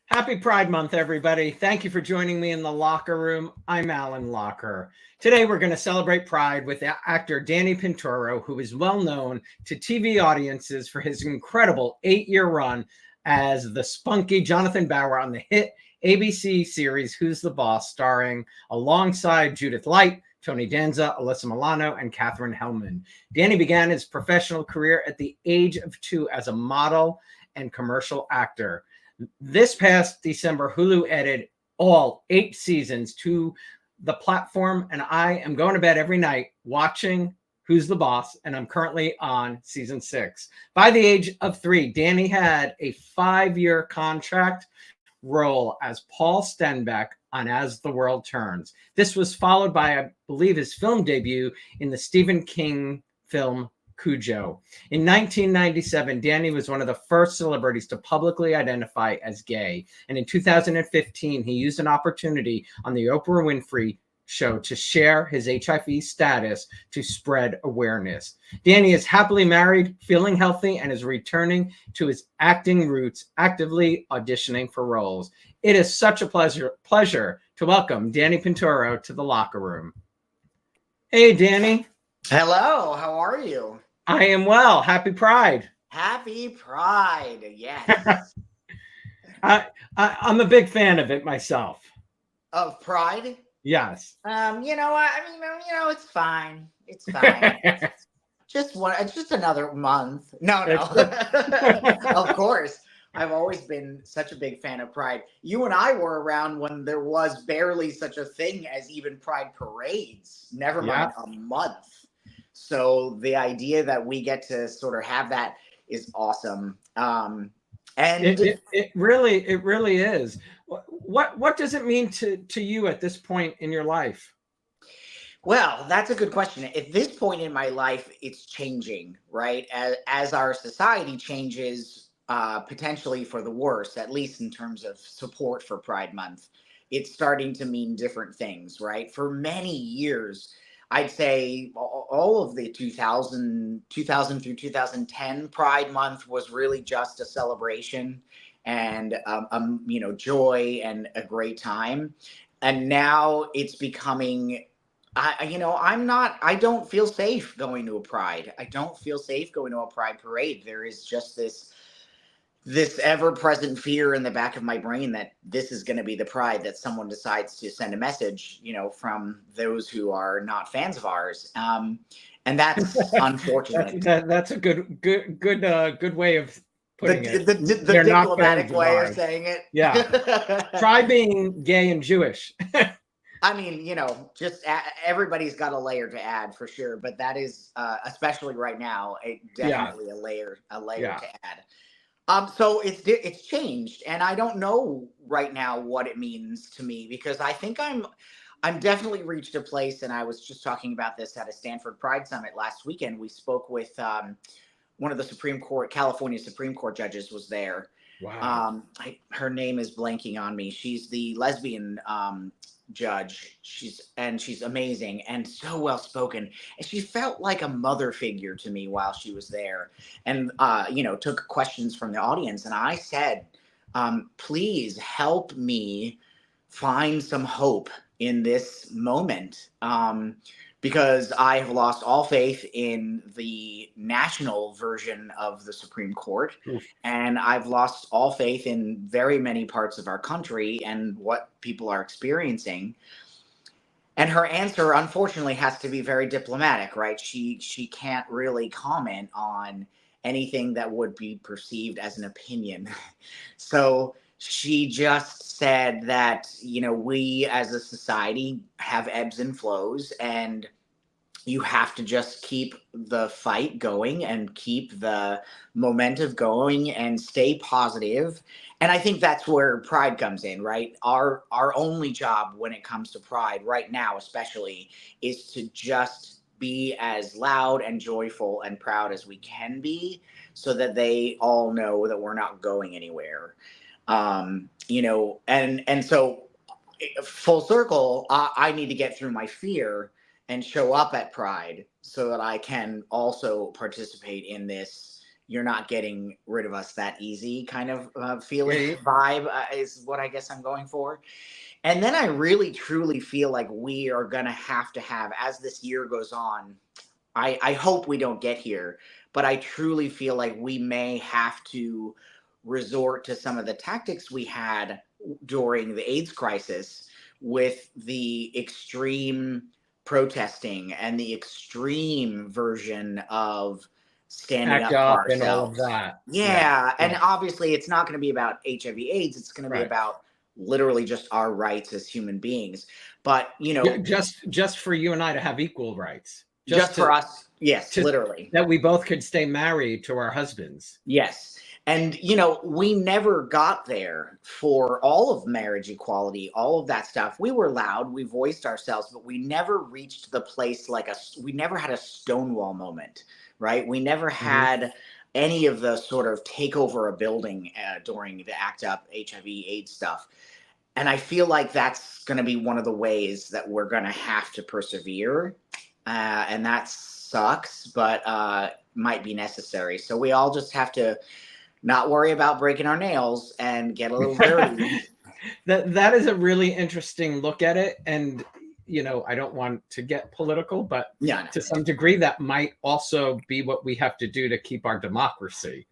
Happy Pride Month, everybody. Thank you for joining me in the locker room. I'm Alan Locher. Today, we're going to celebrate Pride with actor Danny Pintauro, who is well known to TV audiences for his incredible 8-year run as the spunky Jonathan Bauer on the hit ABC series Who's the Boss, starring alongside Judith Light, Tony Danza, Alyssa Milano, and Katherine Helmond. Danny began his professional career at the age of 2 as a model and commercial actor. This past December, Hulu added all 8 seasons to the platform, and I am going to bed every night watching Who's the Boss, and I'm currently on season 6. By the age of 3, Danny had a 5-year contract role as Paul Stenbeck on As the World Turns. This was followed by, I believe, his film debut in the Stephen King film Cujo. In 1997, Danny was one of the first celebrities to publicly identify as gay. And in 2015, he used an opportunity on the Oprah Winfrey Show to share his HIV status to spread awareness. Danny is happily married, feeling healthy, and is returning to his acting roots, actively auditioning for roles. It is such a pleasure to welcome Danny Pintauro to the locker room. Hey, Danny. Hello, how are you? I am well. Happy Pride. Happy Pride, yes. I'm a big fan of it myself. Of Pride? Yes. It's fine. It's fine. It's just another month. No. Of course. I've always been such a big fan of Pride. You and I were around when there was barely such a thing as even Pride parades, never mind a month. So the idea that we get to sort of have that is awesome. And it really is. What does it mean to you at this point in your life? Well, that's a good question. At this point in my life, it's changing, right? As our society changes, potentially for the worse, at least in terms of support for Pride Month, it's starting to mean different things, right? For many years, I'd say all of the 2000 through 2010 Pride Month was really just a celebration and, joy and a great time. And now it's becoming, I don't feel safe going to a Pride. I don't feel safe going to a Pride parade. There is just this ever-present fear in the back of my brain that this is going to be the Pride that someone decides to send a message, from those who are not fans of ours. And that's unfortunate. That's a good way of putting it. The diplomatic way of saying it. Yeah. Try being gay and Jewish. I mean, just everybody's got a layer to add for sure, but that is, especially right now, definitely a layer to add. So it's changed, and I don't know right now what it means to me, because I think I'm definitely reached a place, and I was just talking about this at a Stanford Pride Summit last weekend. We spoke with one of the California Supreme Court judges was there. Wow. Her name is blanking on me. She's the lesbian judge. She's amazing and so well spoken, and she felt like a mother figure to me while she was there, and took questions from the audience, and I said, please help me find some hope in this moment, because I have lost all faith in the national version of the Supreme Court. Oof. And I've lost all faith in very many parts of our country and what people are experiencing. And her answer, unfortunately, has to be very diplomatic, right? She can't really comment on anything that would be perceived as an opinion. So she just said that, we as a society have ebbs and flows, and you have to just keep the fight going and keep the momentum going and stay positive. And I think that's where Pride comes in, right? Our only job when it comes to Pride right now, especially, is to just be as loud and joyful and proud as we can be, so that they all know that we're not going anywhere. And so full circle, I need to get through my fear and show up at Pride so that I can also participate in this you're not getting rid of us that easy kind of feeling Yeah. vibe is what I guess I'm going for. And then I really truly feel like we are going to have, as this year goes on, I hope we don't get here, but I truly feel like we may have to resort to some of the tactics we had during the AIDS crisis with the extreme protesting and the extreme version of standing Act up for up and all of ourselves. that. Yeah. Yeah. And obviously, it's not going to be about HIV AIDS. It's going to be Right. about literally just our rights as human beings. But, just for you and I to have equal rights. Just for us. Yes, literally. That we both could stay married to our husbands. Yes. And, we never got there for all of marriage equality, all of that stuff. We were loud, we voiced ourselves, but we never reached the place we never had a Stonewall moment, right? We never had any of the sort of take over a building during the ACT UP HIV AIDS stuff. And I feel like that's going to be one of the ways that we're going to have to persevere. And that sucks, but might be necessary. So we all just have to not worry about breaking our nails and get a little dirty. That is a really interesting look at it. And, I don't want to get political, but to some degree, that might also be what we have to do to keep our democracy.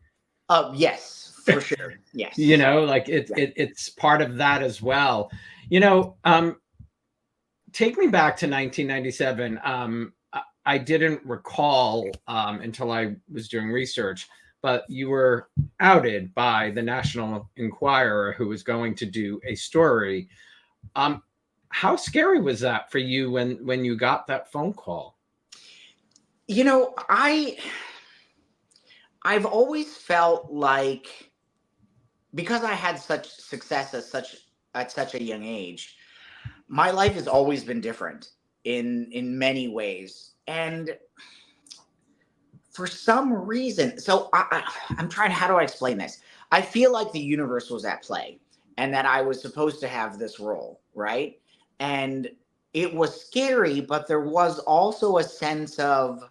Yes, for sure. Yes. It's part of that as well. Take me back to 1997. I didn't recall until I was doing research, but you were outed by the National Enquirer, who was going to do a story. How scary was that for you when you got that phone call? I've always felt like, because I had such success at such a young age, my life has always been different in many ways. And for some reason, so I'm trying, how do I explain this? I feel like the universe was at play and that I was supposed to have this role, right? And it was scary, but there was also a sense of,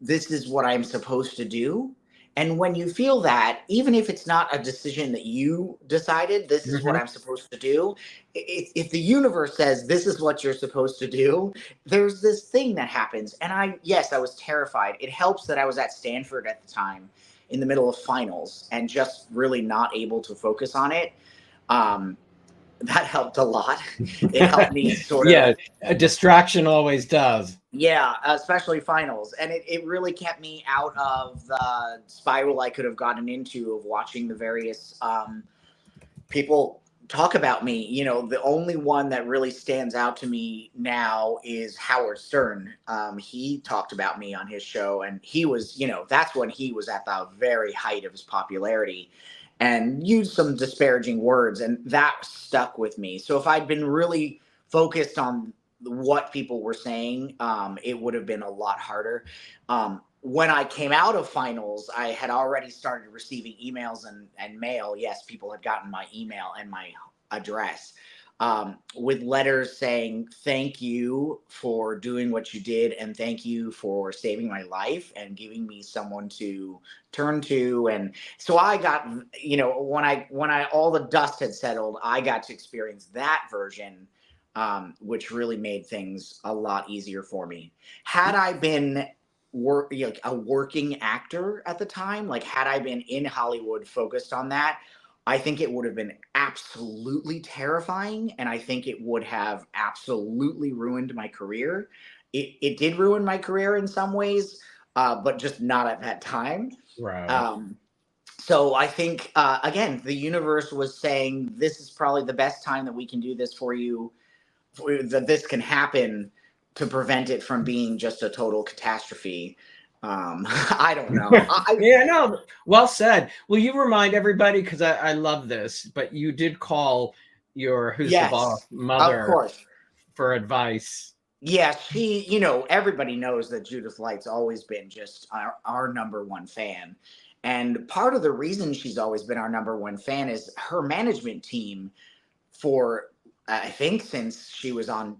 this is what I'm supposed to do. And when you feel that, even if it's not a decision that you decided, this is what I'm supposed to do, if the universe says this is what you're supposed to do, there's this thing that happens. And I was terrified. It helps that I was at Stanford at the time in the middle of finals and just really not able to focus on it. That helped a lot. It helped me sort of. Yeah, a distraction always does. Yeah, especially finals. And it really kept me out of the spiral I could have gotten into of watching the various people talk about me. The only one that really stands out to me now is Howard Stern. He talked about me on his show, and he was, that's when he was at the very height of his popularity, and used some disparaging words, and that stuck with me. So if I'd been really focused on what people were saying, it would have been a lot harder. When I came out of finals, I had already started receiving emails and mail. Yes, people had gotten my email and my address, with letters saying, thank you for doing what you did, and thank you for saving my life and giving me someone to turn to. And so I got, when I all the dust had settled, I got to experience that version, which really made things a lot easier for me. Had I been a working actor at the time, like had I been in Hollywood focused on that, I think it would have been absolutely terrifying, and I think it would have absolutely ruined my career. It did ruin my career in some ways, but just not at that time. Right. So I think, again, the universe was saying, this is probably the best time that we can do this for you, that this can happen, to prevent it from being just a total catastrophe. I don't know. Yeah, no, well said. Will you remind everybody, because I love this, but you did call your Who's the Boss mother, of course, for advice. Yeah, she, everybody knows that Judith Light's always been just our number one fan. And part of the reason she's always been our number one fan is her management team for, I think, since she was on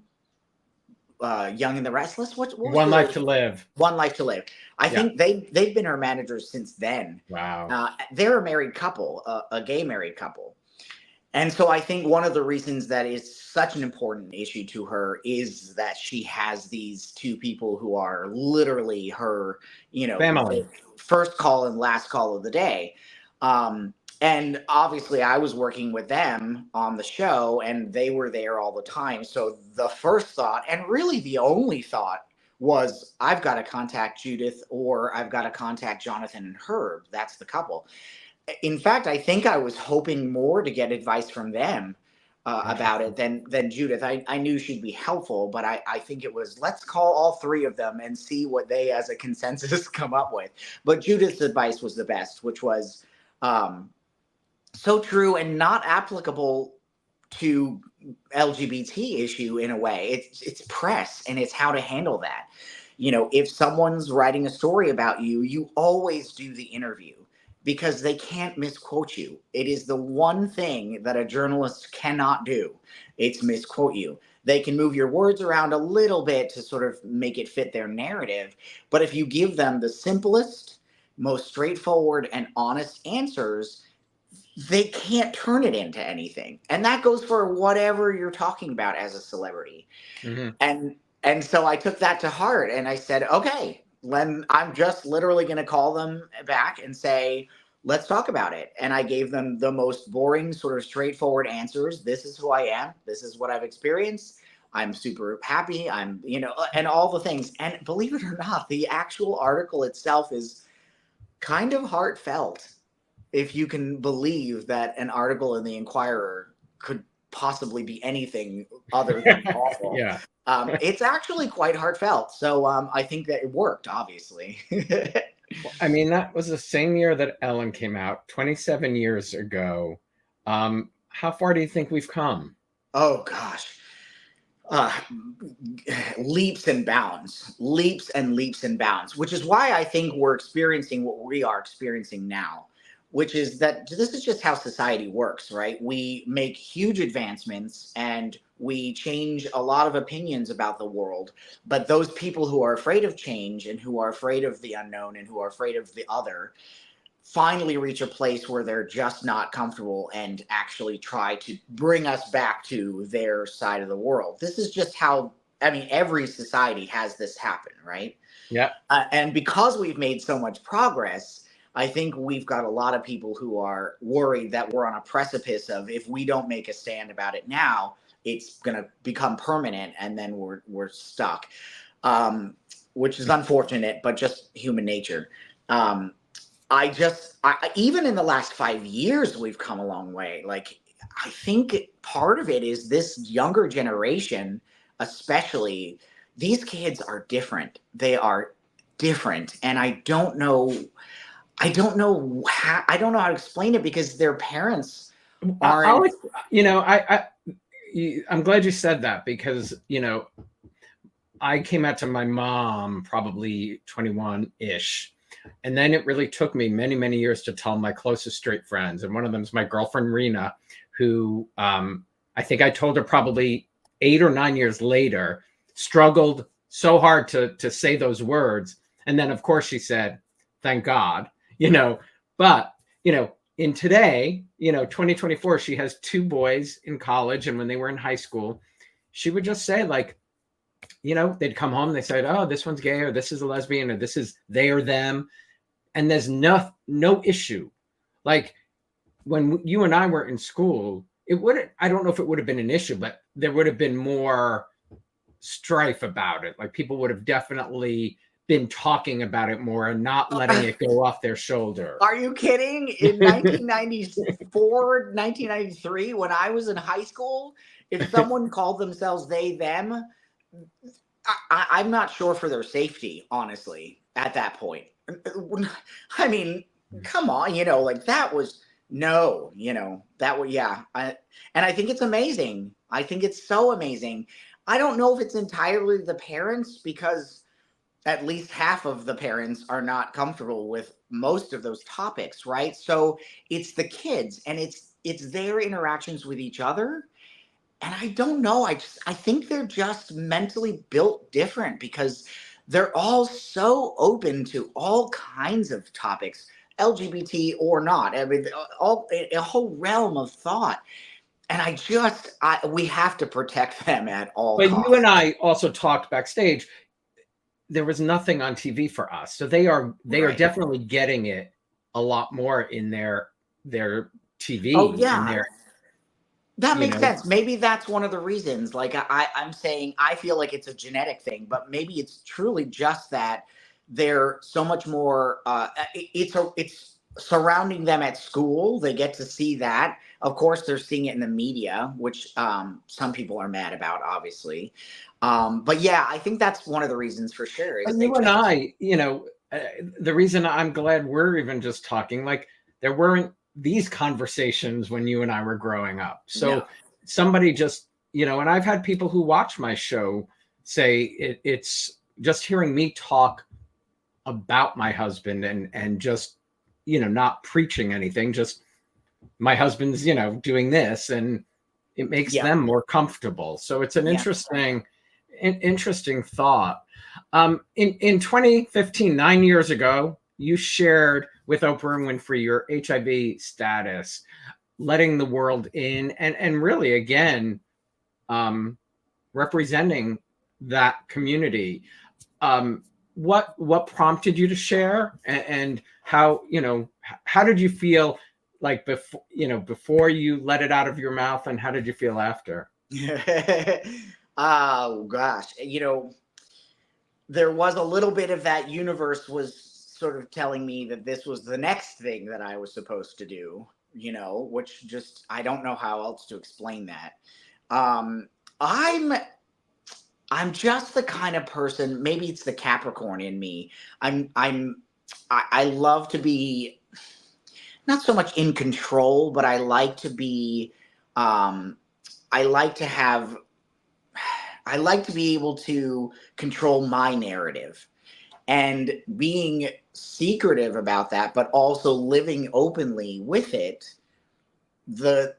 Young and the Restless. What was One Life to Live. One Life to Live. I think they've been her managers since then. Wow. They're a married couple, a gay married couple. And so I think one of the reasons that is such an important issue to her is that she has these two people who are literally her, Family. first call and last call of the day. And obviously I was working with them on the show and they were there all the time. So the first thought, and really the only thought, was I've got to contact Judith or I've got to contact Jonathan and Herb. That's the couple. In fact, I think I was hoping more to get advice from them about it than Judith. I knew she'd be helpful, but I think it was, let's call all three of them and see what they as a consensus come up with. But Judith's advice was the best, which was so true and not applicable to LGBT issue in a way. It's press and it's how to handle that. If someone's writing a story about you, you always do the interview, because they can't misquote you. It is the one thing that a journalist cannot do. It's misquote you. They can move your words around a little bit to sort of make it fit their narrative. But if you give them the simplest, most straightforward and honest answers, they can't turn it into anything. And that goes for whatever you're talking about as a celebrity. Mm-hmm. And so I took that to heart and I said, okay, Len, I'm just literally going to call them back and say, let's talk about it. And I gave them the most boring, sort of straightforward answers. This is who I am. This is what I've experienced. I'm super happy. I'm, and all the things. And believe it or not, the actual article itself is kind of heartfelt, if you can believe that an article in the Inquirer could possibly be anything other than awful. Yeah. It's actually quite heartfelt. So I think that it worked, obviously. I mean, that was the same year that Ellen came out, 27 years ago. How far do you think we've come? Oh, gosh. Leaps and bounds, leaps and leaps and bounds, which is why I think we're experiencing what we are experiencing now, which is that this is just how society works, right? We make huge advancements and we change a lot of opinions about the world. But those people who are afraid of change and who are afraid of the unknown and who are afraid of the other finally reach a place where they're just not comfortable and actually try to bring us back to their side of the world. This is just how, every society has this happen, right? Yeah. And because we've made so much progress, I think we've got a lot of people who are worried that we're on a precipice of, if we don't make a stand about it now, it's going to become permanent and then we're stuck, which is unfortunate, but just human nature. Even in the last 5 years, we've come a long way. Like, I think part of it is this younger generation, especially, these kids are different. They are different. And I don't know how to explain it, because their parents aren't. I'm glad you said that, because, I came out to my mom probably 21-ish. And then it really took me many, many years to tell my closest straight friends. And one of them is my girlfriend, Rena, who I think I told her probably 8 or 9 years later, struggled so hard to say those words. And then, of course, she said, thank God, but, in today, 2024, she has 2 boys in college. And when they were in high school, she would just say, like, they'd come home and they said, oh, this one's gay, or this is a lesbian, or this is they or them. And there's no issue. Like, when you and I were in school, I don't know if it would have been an issue, but there would have been more strife about it. Like, people would have definitely been talking about it more and not letting it go off their shoulder. Are you kidding? In 1994, 1993, when I was in high school, if someone called themselves they, them, I'm not sure for their safety, honestly, at that point. Come on, that was, no, that was, yeah. And I think it's amazing. I think it's so amazing. I don't know if it's entirely the parents, because at least half of the parents are not comfortable with most of those topics, right? So it's the kids, and it's their interactions with each other. And I don't know. I think they're just mentally built different because they're all so open to all kinds of topics, LGBT or not. I mean, all a whole realm of thought. And we have to protect them at all But you costs. and I also talked backstage. There was nothing on TV for us, so they are Right. definitely getting it a lot more in their TV. Oh In yeah. their, That you makes know, sense. Maybe that's one of the reasons. Like I'm saying, I feel like it's a genetic thing, but maybe it's truly just that they're so much more. It's surrounding them at school. They get to see that. Of course, they're seeing it in the media, which some people are mad about, obviously. But yeah, I think that's one of the reasons for sure. Is but they you and just I, the reason I'm glad we're even just talking, like there weren't these conversations when you and I were growing up. no. So somebody just, and I've had people who watch my show say it's just hearing me talk about my husband and just, not preaching anything, just my husband's, doing this, and it makes Yeah. them more comfortable. So it's an Yeah. interesting thought. In 2015, 9 years ago, you shared with Oprah Winfrey your HIV status, letting the world in, and really again, representing that community. What prompted you to share, and how did you feel, like before you let it out of your mouth, and how did you feel after? Oh gosh, there was a little bit of that universe was sort of telling me that this was the next thing that I was supposed to do, which just I don't know how else to explain that. Um, I'm I'm just the kind of person, maybe it's the Capricorn in me. I love to be not so much in control, but I like to be um I like to have I like to be able to control my narrative and being secretive about that, but also living openly with it. The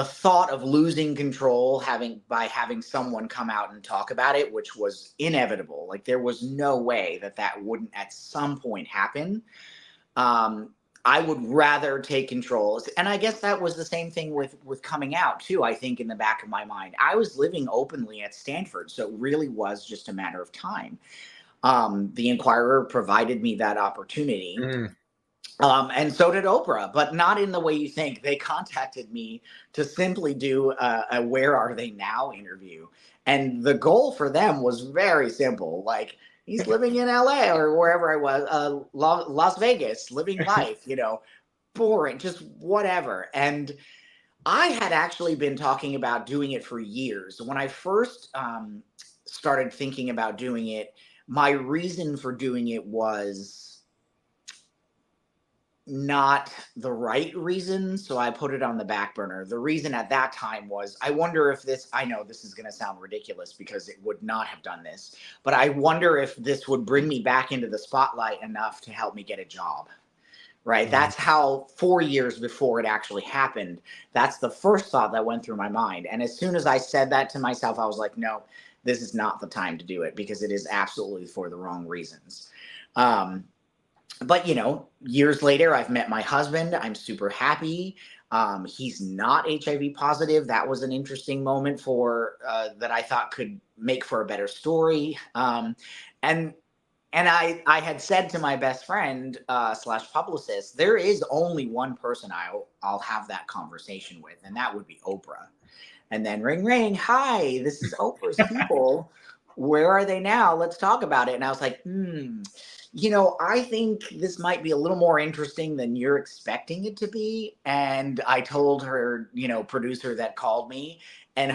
thought of losing control having someone come out and talk about it, which was inevitable. Like there was no way that wouldn't at some point happen. um I would rather take control. And I guess that was the same thing with coming out too. I think in the back of my mind, I was living openly at Stanford, so it really was just a matter of time. The Inquirer provided me that opportunity. Mm. And so did Oprah, but not in the way you think. They contacted me to simply do a Where Are They Now interview. And the goal for them was very simple. Like, he's living in LA or wherever I was, Las Vegas, living life, boring, just whatever. And I had actually been talking about doing it for years. When I first started thinking about doing it, my reason for doing it was not the right reason, so I put it on the back burner. The reason at that time was I wonder if I know this is going to sound ridiculous because it would not have done this, but I wonder if this would bring me back into the spotlight enough to help me get a job. Right? That's how 4 years before it actually happened, that's the first thought that went through my mind. And as soon as I said that to myself, I was like, no, this is not the time to do it because it is absolutely for the wrong reasons. But years later, I've met my husband. I'm super happy. He's not HIV positive. That was an interesting moment for that I thought could make for a better story. And I had said to my best friend slash publicist, there is only one person I'll have that conversation with, and that would be Oprah. And then ring ring, hi, this is Oprah's people. Where are they now? Let's talk about it. And I was like, I think this might be a little more interesting than you're expecting it to be. And I told her, producer that called me, and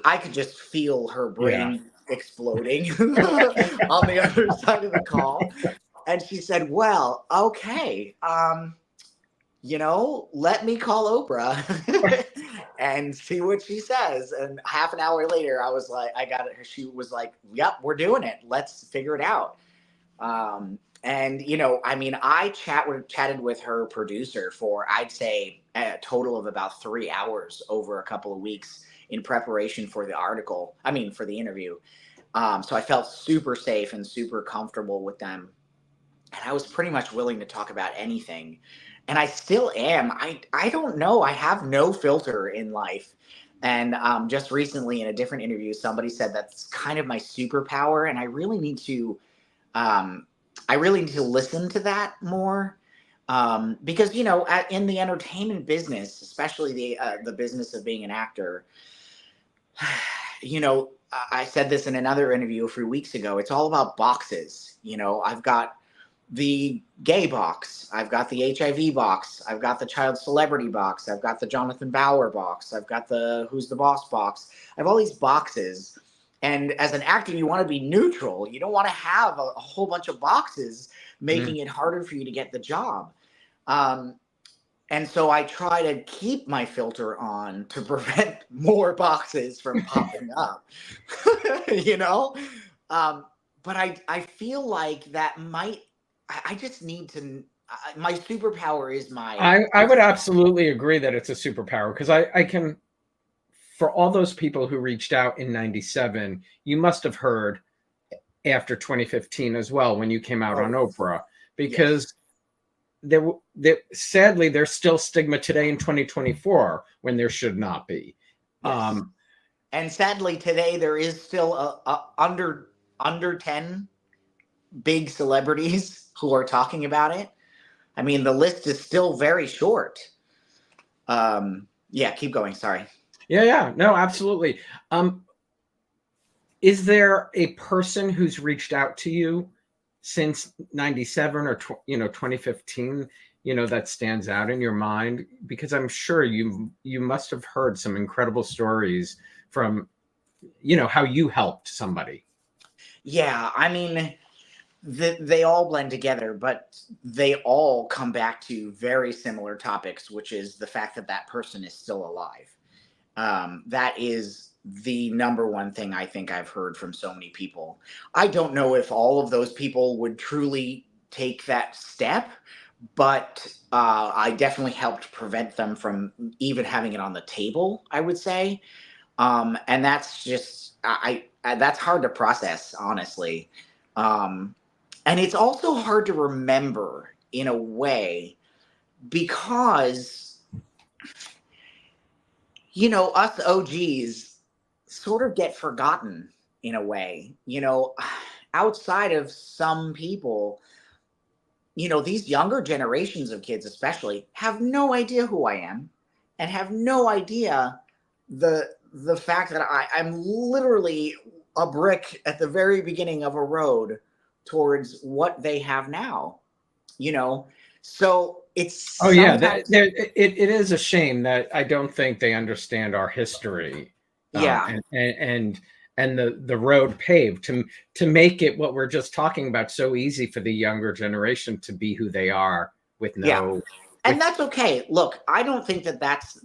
I could just feel her brain exploding on the other side of the call. And she said, well, okay, let me call Oprah and see what she says. And half an hour later, I was like, I got it. She was like, yep, we're doing it. Let's figure it out. And I chatted with her producer for, I'd say, a total of about 3 hours over a couple of weeks in preparation for the article. I mean, for the interview. So I felt super safe and super comfortable with them. And I was pretty much willing to talk about anything. And I still am. I don't know. I have no filter in life. And just recently in a different interview, somebody said that's kind of my superpower. And I really need to listen to that more. Because, you know, in the entertainment business, especially the business of being an actor, you know, I said this in another interview a few weeks ago. It's all about boxes. You know, I've got the gay box, I've got the HIV box, I've got the child celebrity box, I've got the Jonathan Bauer box, I've got the Who's the Boss box. I have all these boxes. And as an actor, you want to be neutral. You don't want to have a whole bunch of boxes making it harder for you to get the job. And so I try to keep my filter on to prevent more boxes from popping up, you know? But I feel like that I just need to, my superpower is I would absolutely agree that it's a superpower, because I can, for all those people who reached out in 97, you must have heard after 2015 as well, when you came out on Oprah, because sadly, there's still stigma today in 2024 when there should not be. Yes. And sadly, today there is still a under 10 big celebrities who are talking about it. I mean, the list is still very short. Yeah, keep going. Sorry. Yeah, no, absolutely. Is there a person who's reached out to you since 97 or 2015, that stands out in your mind? Because I'm sure you must have heard some incredible stories from, how you helped somebody. Yeah, I mean, they all blend together, but they all come back to very similar topics, which is the fact that that person is still alive. That is the number one thing I think I've heard from so many people. I don't know if all of those people would truly take that step, but I definitely helped prevent them from even having it on the table, I would say. And that's just, that's hard to process, honestly. And it's also hard to remember in a way, because, us OGs sort of get forgotten in a way, outside of some people. These younger generations of kids especially have no idea who I am, and have no idea the fact that I'm literally a brick at the very beginning of a road towards what they have now, so it's it is a shame that I don't think they understand our history. And the road paved to make it, what we're just talking about, so easy for the younger generation to be who they are with no. And that's okay. Look, I don't think that that's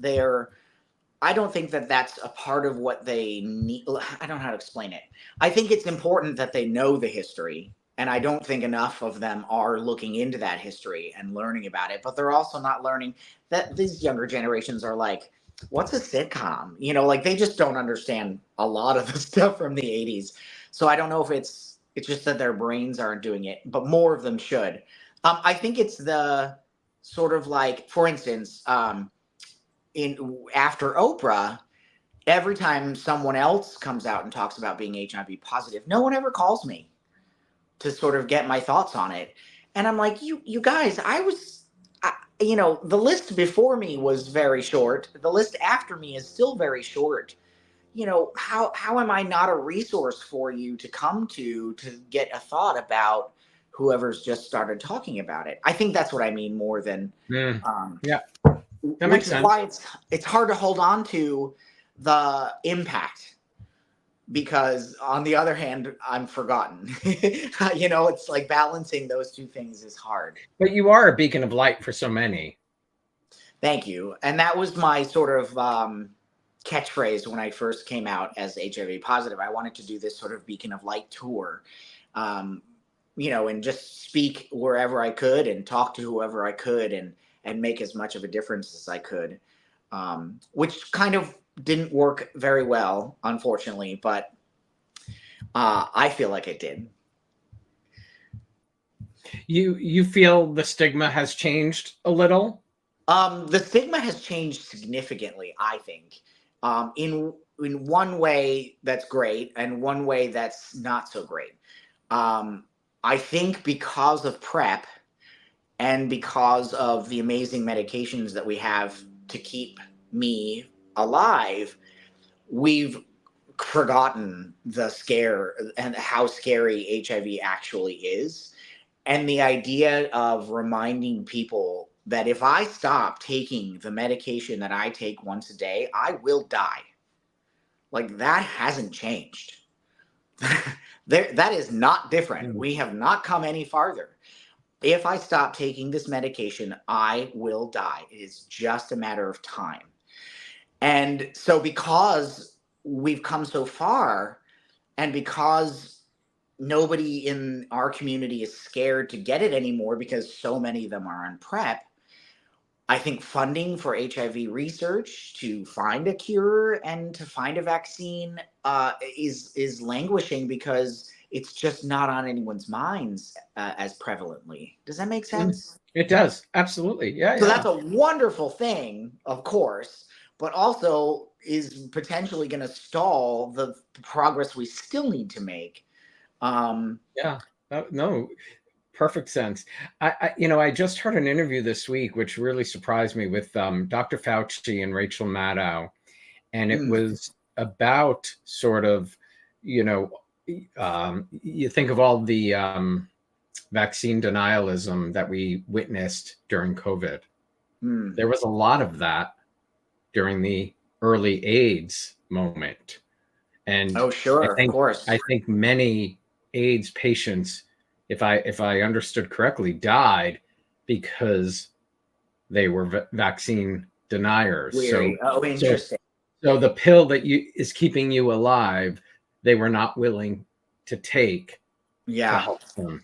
a part of what they need. I don't know how to explain it. I think it's important that they know the history, and I don't think enough of them are looking into that history and learning about it. But they're also not learning that these younger generations are like, what's a sitcom? Like, they just don't understand a lot of the stuff from the 80s. So I don't know if it's just that their brains aren't doing it, but more of them should. I think it's the sort of like, for instance, after Oprah, every time someone else comes out and talks about being HIV positive, no one ever calls me to sort of get my thoughts on it. And I'm like, you guys, the list before me was very short. The list after me is still very short. How am I not a resource for you to come to get a thought about whoever's just started talking about it? I think that's what I mean more than, that which makes sense. is why it's hard to hold on to the impact, because on the other hand, I'm forgotten. It's like balancing those two things is hard. But you are a beacon of light for so many. Thank you. And that was my sort of catchphrase when I first came out as HIV positive. I wanted to do this sort of beacon of light tour, and just speak wherever I could and talk to whoever I could and make as much of a difference as I could, which kind of didn't work very well, unfortunately, but I feel like it did. You feel the stigma has changed a little? The stigma has changed significantly, I think. In one way that's great, and one way that's not so great. I think because of PrEP and because of the amazing medications that we have to keep me alive, we've forgotten the scare and how scary HIV actually is. And the idea of reminding people that if I stop taking the medication that I take once a day, I will die. Like, that hasn't changed. That is not different. We have not come any farther. If I stop taking this medication, I will die. It is just a matter of time. And so because we've come so far, and because nobody in our community is scared to get it anymore because so many of them are on PrEP, I think funding for HIV research to find a cure and to find a vaccine is languishing because it's just not on anyone's minds as prevalently. Does that make sense? It does. Absolutely. Yeah. So that's a wonderful thing, of course, but also is potentially going to stall the progress we still need to make. Yeah. No. Perfect sense. I just heard an interview this week, which really surprised me, with Dr. Fauci and Rachel Maddow. And it was about sort of, you think of all the vaccine denialism that we witnessed during COVID. There was a lot of that during the early AIDS moment. And of course. I think many AIDS patients, if I understood correctly, died because they were vaccine deniers. Interesting. So the pill that is keeping you alive, they were not willing to take to help them.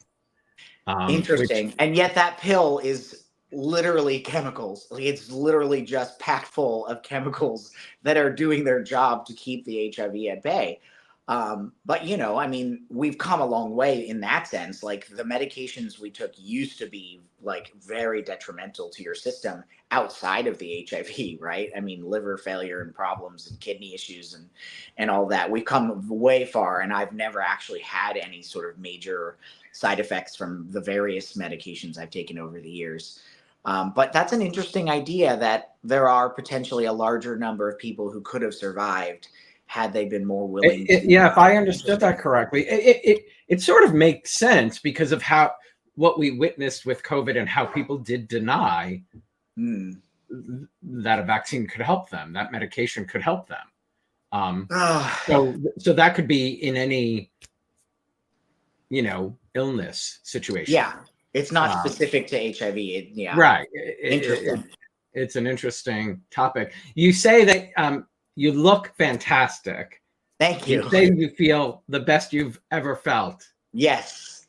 Interesting. And yet that pill is literally chemicals. Like, it's literally just packed full of chemicals that are doing their job to keep the HIV at bay. But we've come a long way in that sense. Like, the medications we took used to be like very detrimental to your system outside of the HIV, right? I mean, liver failure and problems and kidney issues and all that. We've come way far, and I've never actually had any sort of major side effects from the various medications I've taken over the years. But that's an interesting idea, that there are potentially a larger number of people who could have survived had they been more willing. If I understood that correctly, it sort of makes sense because of what we witnessed with COVID and how people did deny that a vaccine could help them, that medication could help them. So that could be in any, illness situation. Yeah, it's not specific to HIV. Right. Interesting. It's an interesting topic. You say that you look fantastic. Thank you. You say you feel the best you've ever felt. Yes.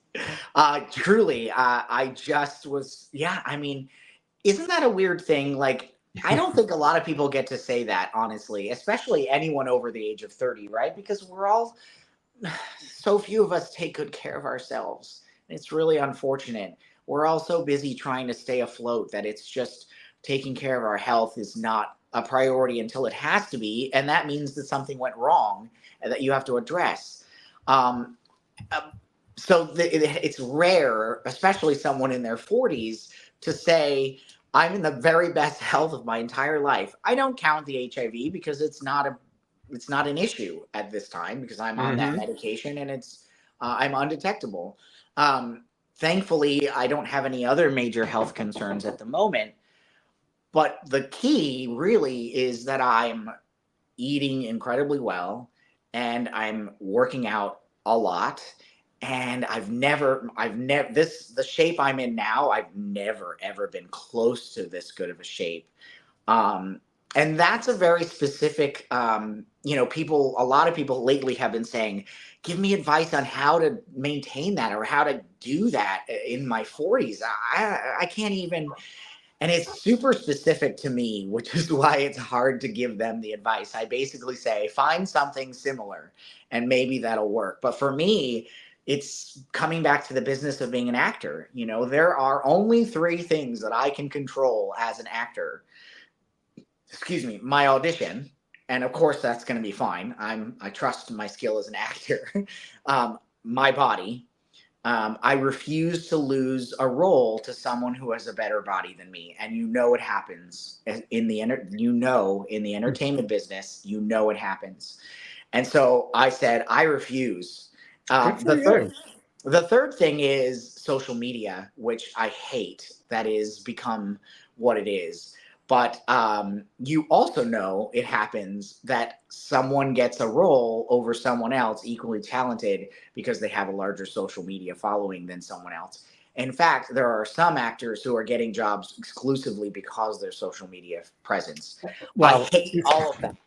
Truly. I just was, isn't that a weird thing? Like, I don't think a lot of people get to say that, honestly, especially anyone over the age of 30, right? Because so few of us take good care of ourselves. It's really unfortunate. We're all so busy trying to stay afloat that it's just taking care of our health is not a priority until it has to be. And that means that something went wrong and that you have to address. It's rare, especially someone in their 40s, to say, I'm in the very best health of my entire life. I don't count the HIV because it's not an issue at this time, because I'm on that medication and I'm undetectable. Thankfully, I don't have any other major health concerns at the moment. But the key really is that I'm eating incredibly well, and I'm working out a lot. And the shape I'm in now, I've never, ever been close to this good of a shape. And that's a very specific, a lot of people lately have been saying, give me advice on how to maintain that or how to do that in my 40s. I can't even. And it's super specific to me, which is why it's hard to give them the advice. I basically say, find something similar and maybe that'll work. But for me, it's coming back to the business of being an actor. You know, there are only 3 things that I can control as an actor. Excuse me, my audition. And of course, that's going to be fine. I trust my skill as an actor. My body. I refuse to lose a role to someone who has a better body than me, and it happens in the entertainment business. It happens, and so I said I refuse. The third thing is social media, which I hate. That is become what it is. But you also know it happens that someone gets a role over someone else equally talented because they have a larger social media following than someone else. In fact, there are some actors who are getting jobs exclusively because of their social media presence. Well, I hate all of that.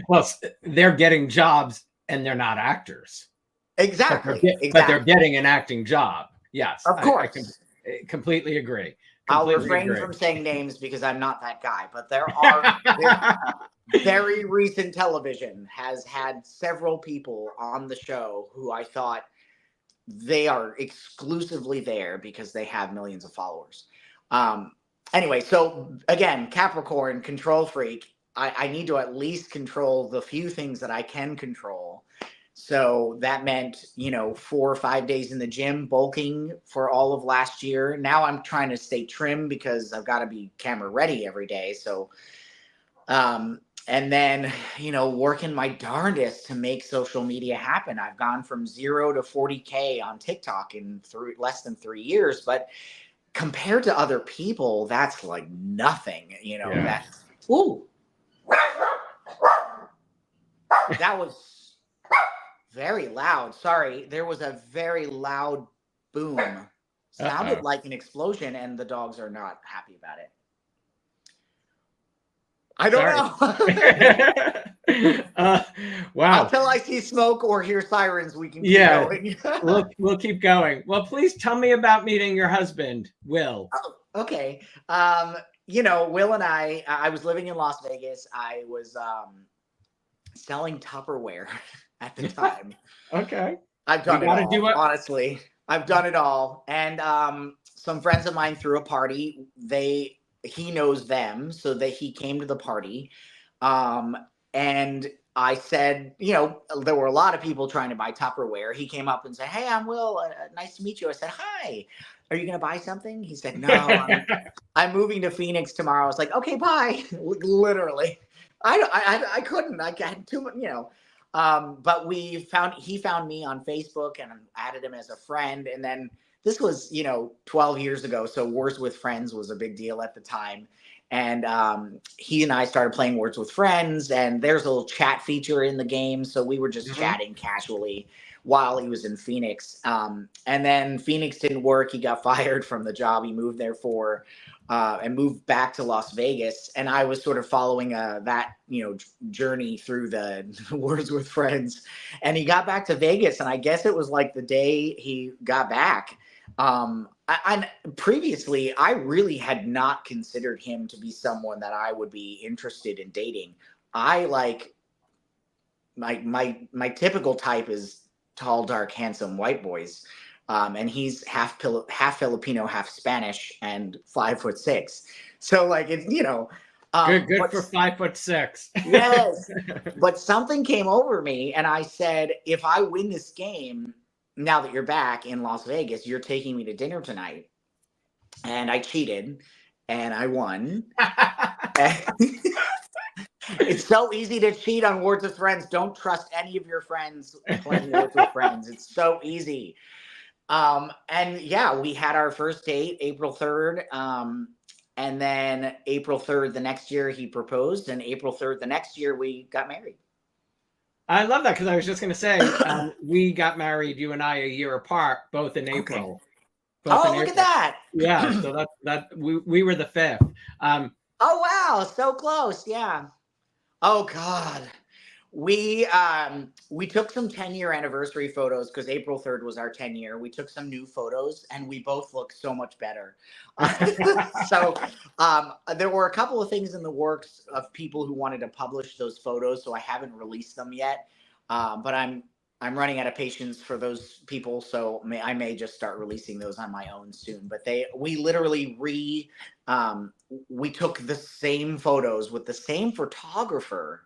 Well, they're getting jobs and they're not actors. Exactly. But they're getting an acting job. Yes. Of course. I completely agree. I'll refrain from saying names because I'm not that guy, but there are very recent television has had several people on the show who I thought they are exclusively there because they have millions of followers. Anyway, so again, Capricorn, control freak. I need to at least control the few things that I can control. So that meant, 4 or 5 days in the gym, bulking for all of last year. Now I'm trying to stay trim because I've got to be camera ready every day. So, and then, working my darndest to make social media happen. I've gone from 0 to 40K on TikTok in less than 3 years. But compared to other people, that's like nothing, that was very loud. Sorry, there was a very loud boom. Sounded like an explosion, and the dogs are not happy about it. I don't know. Wow. Until I see smoke or hear sirens, we can keep going. we'll keep going. Well, please tell me about meeting your husband, Will. Oh, okay. Will and I was living in Las Vegas. I was selling Tupperware at the time. Okay. I've done it all, honestly. I've done it all. And some friends of mine threw a party. He knows them, so that he came to the party. And I said, there were a lot of people trying to buy Tupperware. He came up and said, "Hey, I'm Will. Nice to meet you." I said, "Hi. Are you going to buy something?" He said, "No, I'm moving to Phoenix tomorrow." I was like, "Okay, bye." Literally. I couldn't. I had too much, but he found me on Facebook and added him as a friend. And then this was, 12 years ago. So Words with Friends was a big deal at the time. And he and I started playing Words with Friends, and there's a little chat feature in the game. So we were just chatting casually while he was in Phoenix. And then Phoenix didn't work. He got fired from the job he moved there for. And moved back to Las Vegas, and I was sort of following that journey through the Words with Friends. And he got back to Vegas, and I guess it was like the day he got back. And previously, I really had not considered him to be someone that I would be interested in dating. I like my typical type is tall, dark, handsome white boys. And he's half Filipino, half Spanish, and 5'6". So it's good for 5'6". Yes, but something came over me, and I said, if I win this game, now that you're back in Las Vegas, you're taking me to dinner tonight. And I cheated, and I won. It's so easy to cheat on Words with Friends. Don't trust any of your friends playing Words with Friends. It's so easy. And yeah, we had our first date April 3rd. And then April 3rd, the next year he proposed, and April 3rd, the next year we got married. I love that, because I was just going to say, we got married, you and I, a year apart, both in April. Okay. Look at that. Yeah. So we were the 5th. Oh, wow. So close. Yeah. Oh, God. We took some 10-year anniversary photos because April 3rd was our 10-year. We took some new photos and we both look so much better. So there were a couple of things in the works of people who wanted to publish those photos, so I haven't released them yet. But I'm running out of patience for those people, so I may just start releasing those on my own soon. But we literally we took the same photos with the same photographer,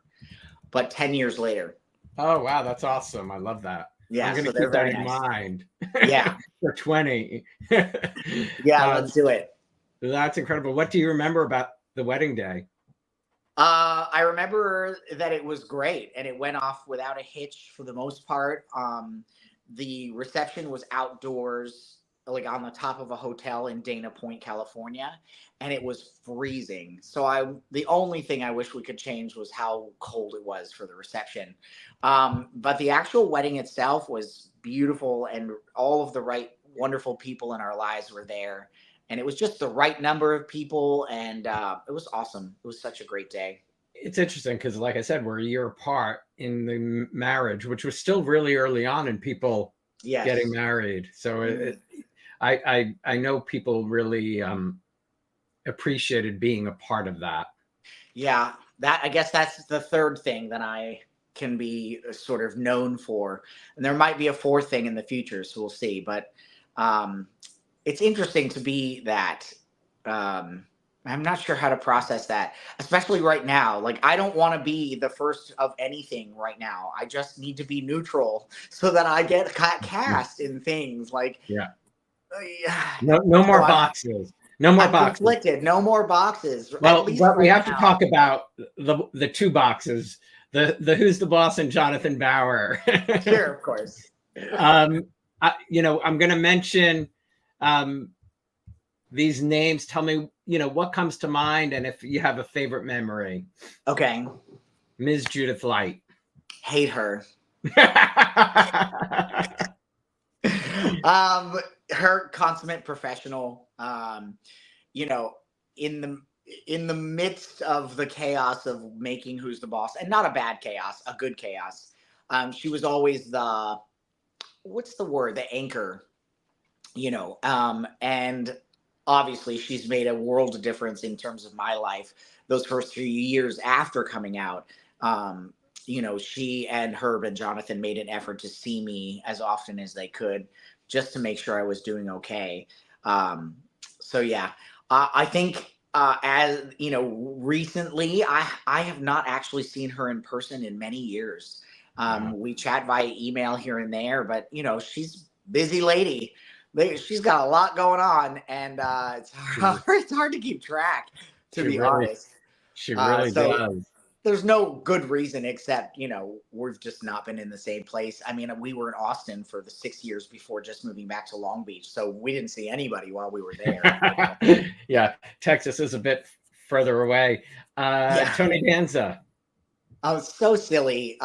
but 10 years later. Oh, wow. That's awesome. I love that. Yeah, I'm going to so they're keep that very in nice. mind. Yeah. For 20. Yeah, let's do it. That's incredible. What do you remember about the wedding day? I remember that it was great and it went off without a hitch for the most part. The reception was outdoors, like on the top of a hotel in Dana Point, California, and it was freezing. So the only thing I wish we could change was how cold it was for the reception. But the actual wedding itself was beautiful, and all of the right, wonderful people in our lives were there. And it was just the right number of people, and it was awesome. It was such a great day. It's interesting because, like I said, we're a year apart in the marriage, which was still really early on in people getting married. So I know people really appreciated being a part of that. Yeah, I guess that's the third thing that I can be sort of known for. And there might be a fourth thing in the future, so we'll see. But it's interesting to be that. I'm not sure how to process that, especially right now. Like, I don't want to be the first of anything right now. I just need to be neutral so that I get cast in things like. Yeah. No more boxes. No more boxes. Conflicted. No more boxes. Well, we have to talk about the two boxes. The Who's the Boss and Jonathan Bauer. Sure, of course. I'm going to mention these names. Tell me, what comes to mind, and if you have a favorite memory. Okay. Ms. Judith Light. Hate her. Her consummate professional. In the midst of the chaos of making Who's the Boss, and not a bad chaos, a good chaos. She was always the anchor, and obviously she's made a world of difference in terms of my life. Those first few years after coming out, she and Herb and Jonathan made an effort to see me as often as they could, just to make sure I was doing okay. So yeah, I think as recently, I have not actually seen her in person in many years. We chat via email here and there, but she's a busy lady. She's got a lot going on, and it's hard to keep track, to be honest. She really does. There's no good reason except, we've just not been in the same place. I mean, we were in Austin for the 6 years before just moving back to Long Beach. So we didn't see anybody while we were there. Yeah. Texas is a bit further away. Tony Danza. Oh, so silly.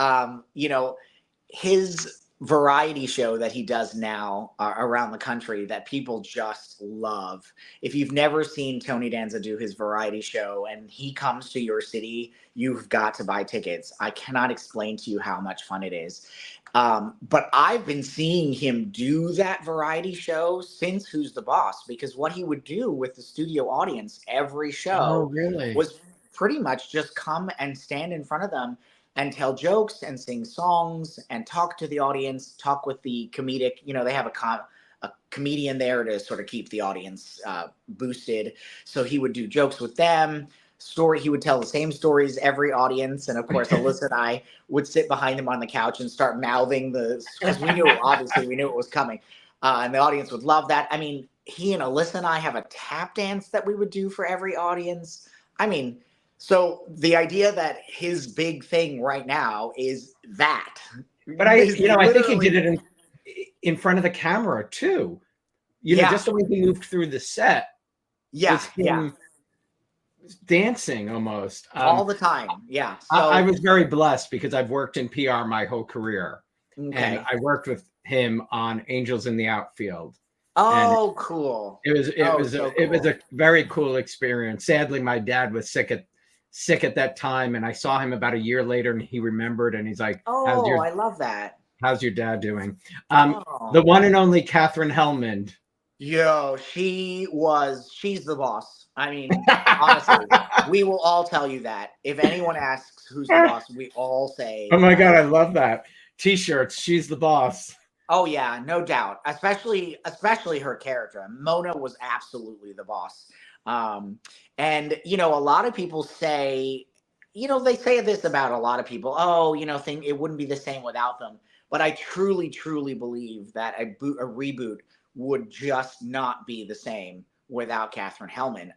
His variety show that he does now around the country that people just love. If you've never seen Tony Danza do his variety show and he comes to your city, you've got to buy tickets. I cannot explain to you how much fun it is. But I've been seeing him do that variety show since Who's the Boss, because what he would do with the studio audience every show was pretty much just come and stand in front of them and tell jokes and sing songs and talk to the audience, talk with the comedic, they have a comedian there to sort of keep the audience boosted. So he would do jokes with them. He would tell the same stories every audience. And of course, Alyssa and I would sit behind him on the couch and start mouthing because we knew it was coming. And the audience would love that. I mean, he and Alyssa and I have a tap dance that we would do for every audience. I mean, so the idea that his big thing right now is that. But I think he did it in front of the camera too. Just the way he moved through the set. Yeah. Dancing almost. All the time. Yeah. So, I was very blessed because I've worked in PR my whole career. Okay. And I worked with him on Angels in the Outfield. Oh, cool. It was a very cool experience. Sadly, my dad was sick sick at that time, and I saw him about a year later, and he remembered, and he's like, Oh, I love that. How's your dad doing? Oh. The one and only Katherine Helmond. Yo, she's the boss. I mean, honestly, we will all tell you that. If anyone asks who's the boss, we all say, oh my God, I love that. T-shirts, she's the boss. Oh yeah, no doubt. Especially her character. Mona was absolutely the boss. And a lot of people say, they say this about a lot of people. Oh, it wouldn't be the same without them. But I truly, truly believe that a reboot would just not be the same without Katherine Helmond.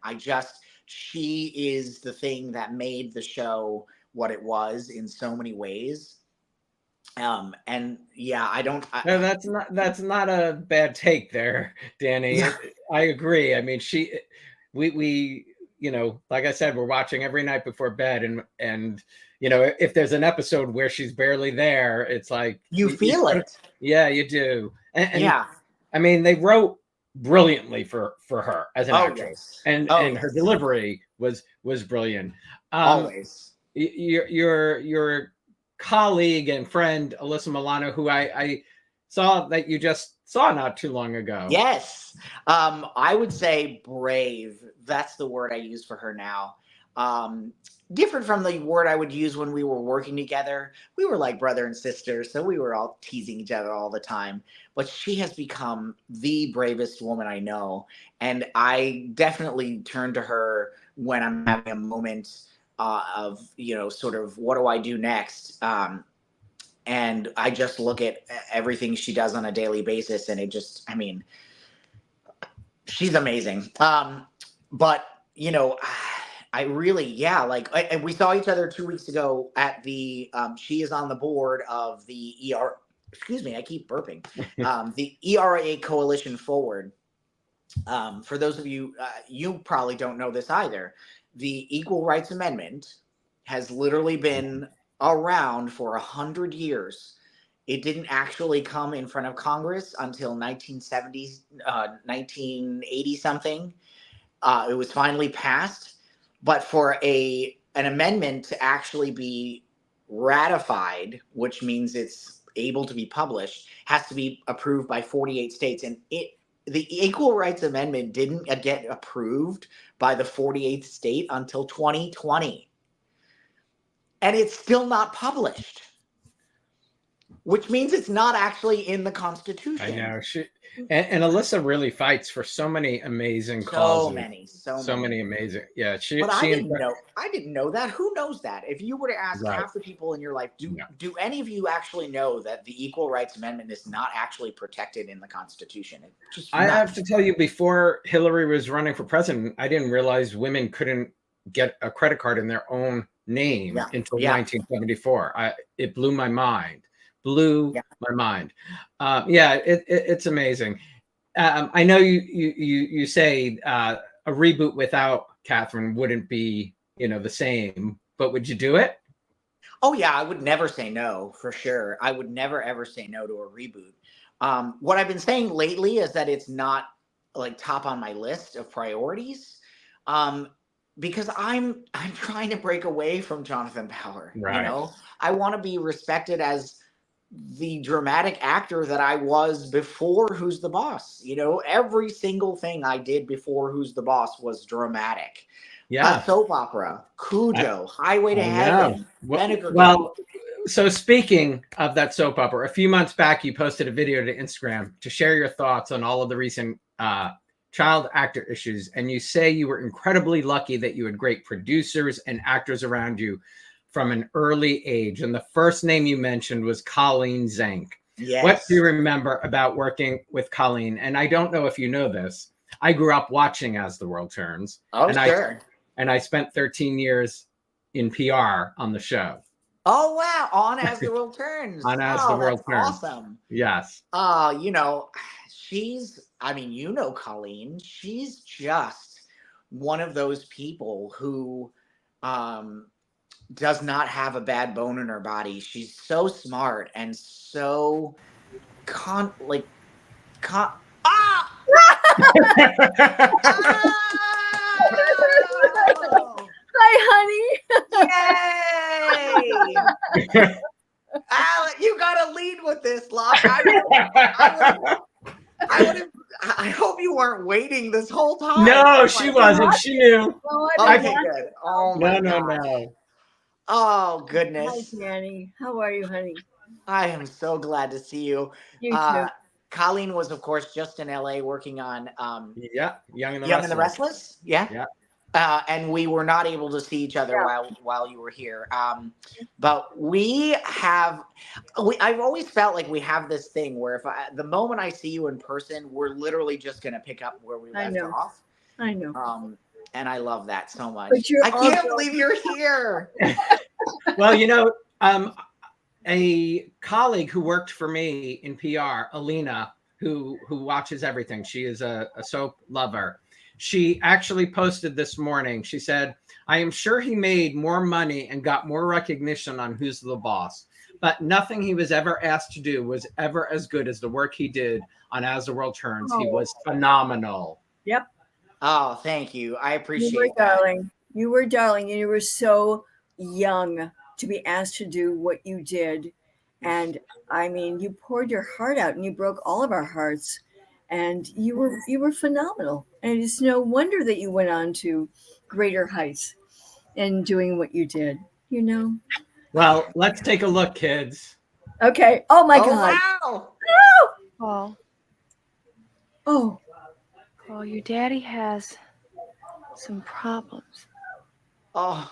She is the thing that made the show what it was in so many ways. And yeah, No, that's not a bad take there, Danny. Yeah. I agree. I mean, we like I said, we're watching every night before bed, and if there's an episode where she's barely there, it's like you feel it. Yeah, you do. And yeah, I mean, they wrote brilliantly for her as an actress, yes. and her delivery was brilliant. Always. Your colleague and friend Alyssa Milano, who I saw that you just saw not too long ago. Yes. I would say brave. That's the word I use for her now. Different from the word I would use when we were working together. We were like brother and sister, so we were all teasing each other all the time. But she has become the bravest woman I know. And I definitely turn to her when I'm having a moment of, sort of what do I do next? And I just look at everything she does on a daily basis, and she's amazing. But I really, and we saw each other 2 weeks ago at the, she is on the board of the excuse me, I keep burping, the ERA Coalition Forward. For those of you, you probably don't know this either. The Equal Rights Amendment has literally been around for 100 years. It didn't actually come in front of Congress until 1980 something. It was finally passed. But for an amendment to actually be ratified, which means it's able to be published, has to be approved by 48 states. And the Equal Rights Amendment didn't get approved by the 48th state until 2020. And it's still not published, which means it's not actually in the Constitution. I know. And Alyssa really fights for so many amazing causes. So many amazing. Yeah. I didn't know that. Who knows that? If you were to ask half the people in your life, do any of you actually know that the Equal Rights Amendment is not actually protected in the Constitution? I have to tell you, before Hillary was running for president, I didn't realize women couldn't get a credit card in their own name until 1974. It blew my mind. My mind. It's amazing. I know you say a reboot without Katherine wouldn't be the same, but would you do it? Oh yeah, I would never say no, for sure. I would never ever say no to a reboot. What I've been saying lately is that it's not like top on my list of priorities, because I'm trying to break away from Jonathan Power. Right. I want to be respected as the dramatic actor that I was before Who's the Boss. Every single thing I did before Who's the Boss was dramatic. Yeah. Soap opera, Cujo, Highway to Heaven, Vinegar. Well, so speaking of that soap opera, a few months back, you posted a video to Instagram to share your thoughts on all of the recent child actor issues. And you say you were incredibly lucky that you had great producers and actors around you from an early age. And the first name you mentioned was Colleen Zenk. Yes. What do you remember about working with Colleen? And I don't know if you know this. I grew up watching As the World Turns. Oh, sure. And I spent 13 years in PR on the show. Oh, wow. On As the World Turns. On As the World Turns. Awesome. Yes. Colleen. She's just one of those people who does not have a bad bone in her body. She's so smart and so Hi, honey. this, Locke. I hope you weren't waiting this whole time. No, she wasn't. She knew. Oh, Okay, good. Oh my No. God. Oh Hi, goodness. Danny. How are you, honey? I am so glad to see you. You too. Colleen was, of course, just in LA working on Yeah, Young and the Young and the Restless. Restless. Yeah. Yeah. And we were not able to see each other while you were here. But I've always felt like we have this thing where the moment I see you in person, we're literally just going to pick up where we left off. I know. And I love that so much. But I can't believe you're here. Well, a colleague who worked for me in PR, Alina, who watches everything. She is a soap lover. She actually posted this morning. She said, I am sure he made more money and got more recognition on Who's the Boss, but nothing he was ever asked to do was ever as good as the work he did on As the World Turns. He was phenomenal. Yep. Oh, thank you. I appreciate You were that. darling. You were darling, and you were so young to be asked to do what you did. And I mean, you poured your heart out and you broke all of our hearts. And you were phenomenal. And it's no wonder that you went on to greater heights in doing what you did, Well, let's take a look, kids. Okay. Oh my God. Wow. Paul, Oh, your daddy has some problems. Oh,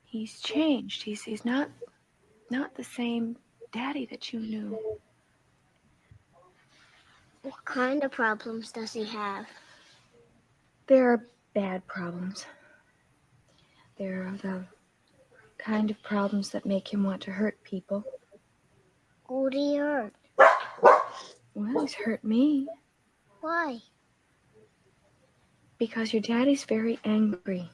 He's changed. He's not the same daddy that you knew. What kind of problems does he have? There are bad problems. There are the kind of problems that make him want to hurt people. Who did he hurt? Well, he's hurt me Why? because your daddy's very angry.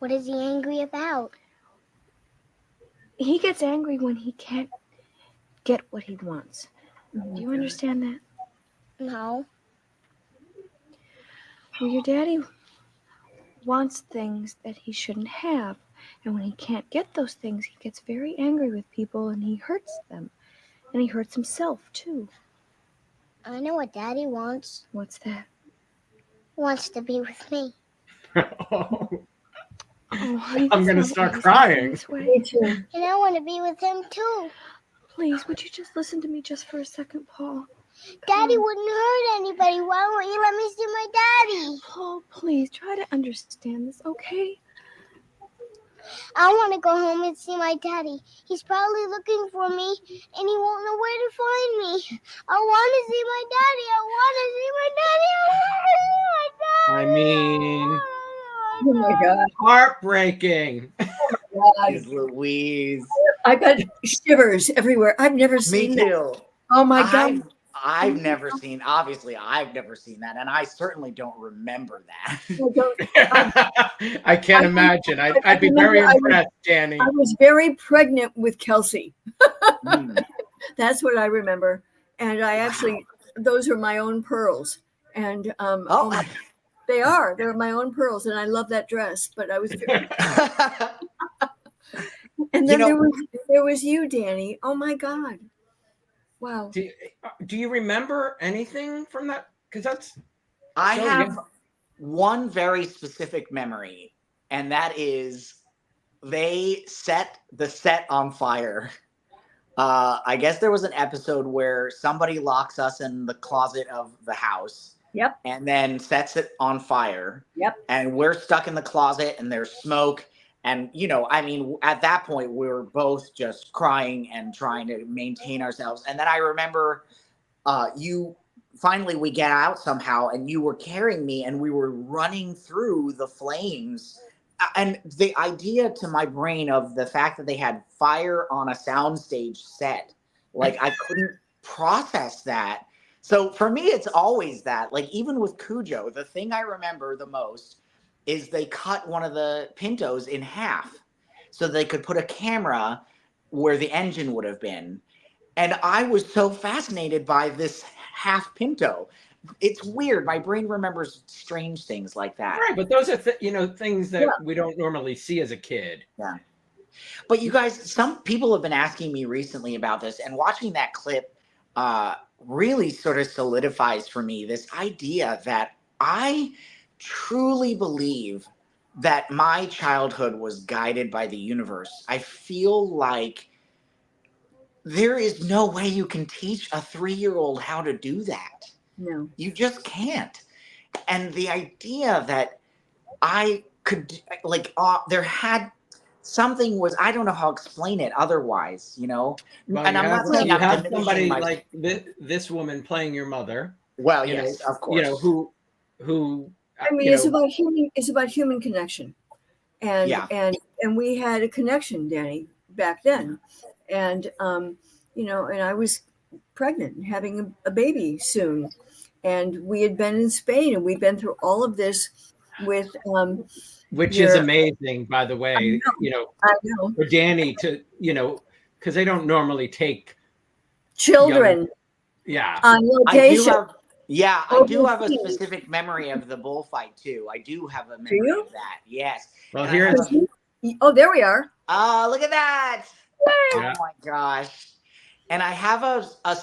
What is he angry about? He gets angry when he can't get what he wants. Do you understand that? No. Well, your daddy wants things that he shouldn't have. And when he can't get those things, he gets very angry with people and he hurts them. And he hurts himself, too. I know what Daddy wants. What's that? He wants to be with me. Oh, Oh, honey, I'm going to that's not start what he's crying. thinking this way. me too. And I want to be with him too. Please, would you just listen to me just for a second, Paul? Daddy wouldn't hurt anybody. Why won't you let me see my daddy? Paul, please, try to understand this, okay? I want to go home and see my daddy. He's probably looking for me and he won't know where to find me. I want to see my daddy. I want to see my daddy. I mean, Oh my God. heartbreaking. Jeez Louise. I got shivers everywhere. I've never Me seen that. too. Oh my God. I've never seen, obviously, I've never seen that, and I certainly don't remember that. I can't imagine. I'd be very impressed, Danny. I was very pregnant with Kelsey. Mm. That's what I remember. And I actually, those are my own pearls. And Oh. they're my own pearls. And I love that dress. But I was very, and then there was you, Danny. Oh my God. Wow. Do you remember anything from that? Because that's I so have young. one very specific memory, and that is they set the set on fire. I guess there was an episode where somebody locks us in the closet of the house. Yep. And then sets it on fire. Yep. And we're stuck in the closet and there's smoke. And, I mean, at that point, we were both just crying and trying to maintain ourselves. And then I remember we get out somehow and you were carrying me and we were running through the flames. And the idea to my brain of the fact that they had fire on a soundstage set, like I couldn't process that. So for me, it's always that. Like even with Cujo, the thing I remember the most is they cut one of the Pintos in half so they could put a camera where the engine would have been. And I was so fascinated by this half Pinto. It's weird. My brain remembers strange things like that. right, but those are things that we don't normally see as a kid. Yeah. But you guys, some people have been asking me recently about this, and watching that clip really sort of solidifies for me this idea that I truly believe that my childhood was guided by the universe. I feel like there is no way you can teach a 3-year-old how to do that. No. You just can't. And the idea that I could, like, there had something was, I don't know how to explain it otherwise, you know? Well, And I'm not saying you I'm have diminishing somebody my, like this woman playing your mother. well, you yes, know, of course. Who I mean, it's about human connection. And Yeah. and we had a connection, Danny, back then. And you know, and I was pregnant and having a baby soon. And we had been in Spain, and we'd been through all of this with which is amazing, by the way. I know. For Danny to, because they don't normally take Children yeah on location. I do have a specific memory of the bullfight too. I do have a memory of that. Yes. Well, oh, there we are. Oh, look at that. Yeah. Oh my gosh. And I have a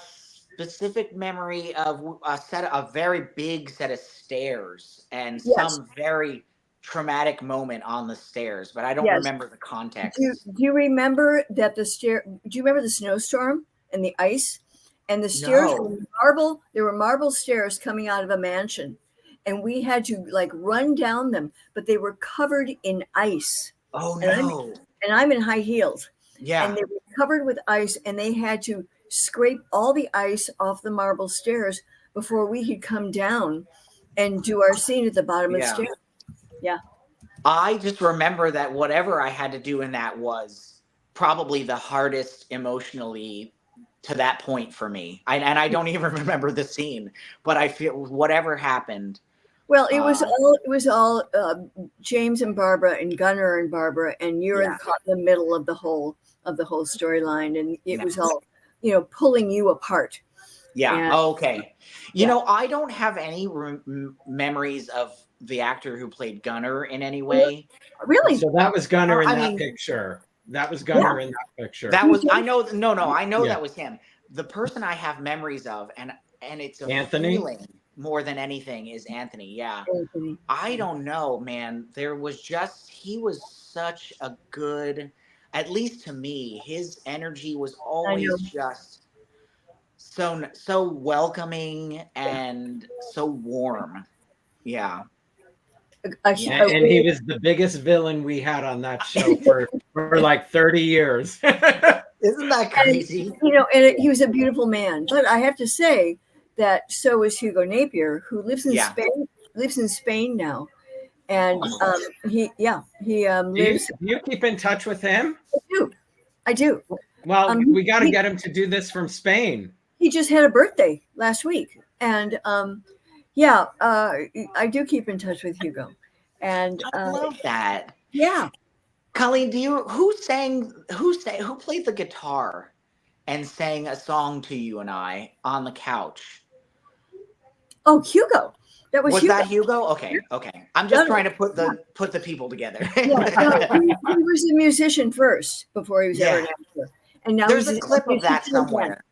specific memory of a very big set of stairs and some very traumatic moment on the stairs, but I don't remember the context. Do you remember that do you remember the snowstorm and the ice? And the stairs were marble. There were marble stairs coming out of a mansion, and we had to like run down them, but they were covered in ice. Oh no! And I'm in high heels. Yeah. And they were covered with ice, and they had to scrape all the ice off the marble stairs before we could come down and do our scene at the bottom of the stairs. Yeah. I just remember that whatever I had to do in that was probably the hardest emotionally to that point for me. And I don't even remember the scene, but I feel whatever happened. Well, it was all James and Barbara and Gunnar and Barbara, and you're caught in the middle of the whole storyline, and it was all, pulling you apart. Yeah. And, okay. You know, I don't have any memories of the actor who played Gunnar in any way. Really? So that was Gunnar in that picture. That was Gunnar in that picture. That was, I know, I know that was him. The person I have memories of, and it's a feeling more than anything, is Anthony. Yeah. Anthony. I don't know, man. He was such a good, at least to me, his energy was always just so welcoming and so warm. Yeah. And he was the biggest villain we had on that show for like 30 years. Isn't that crazy? And he was a beautiful man. But I have to say that so is Hugo Napier, who lives in Spain. Lives in Spain now, and he lives. Do you keep in touch with him? I do. Well, we got to get him to do this from Spain. He just had a birthday last week, and I do keep in touch with Hugo, and I love that. Yeah, Colleen, who played the guitar and sang a song to you and I on the couch? Oh, Hugo. Was Hugo. That Hugo? Okay. I'm just trying to put the people together. He was a musician first before he was ever an actor, and now there's a clip of that somewhere.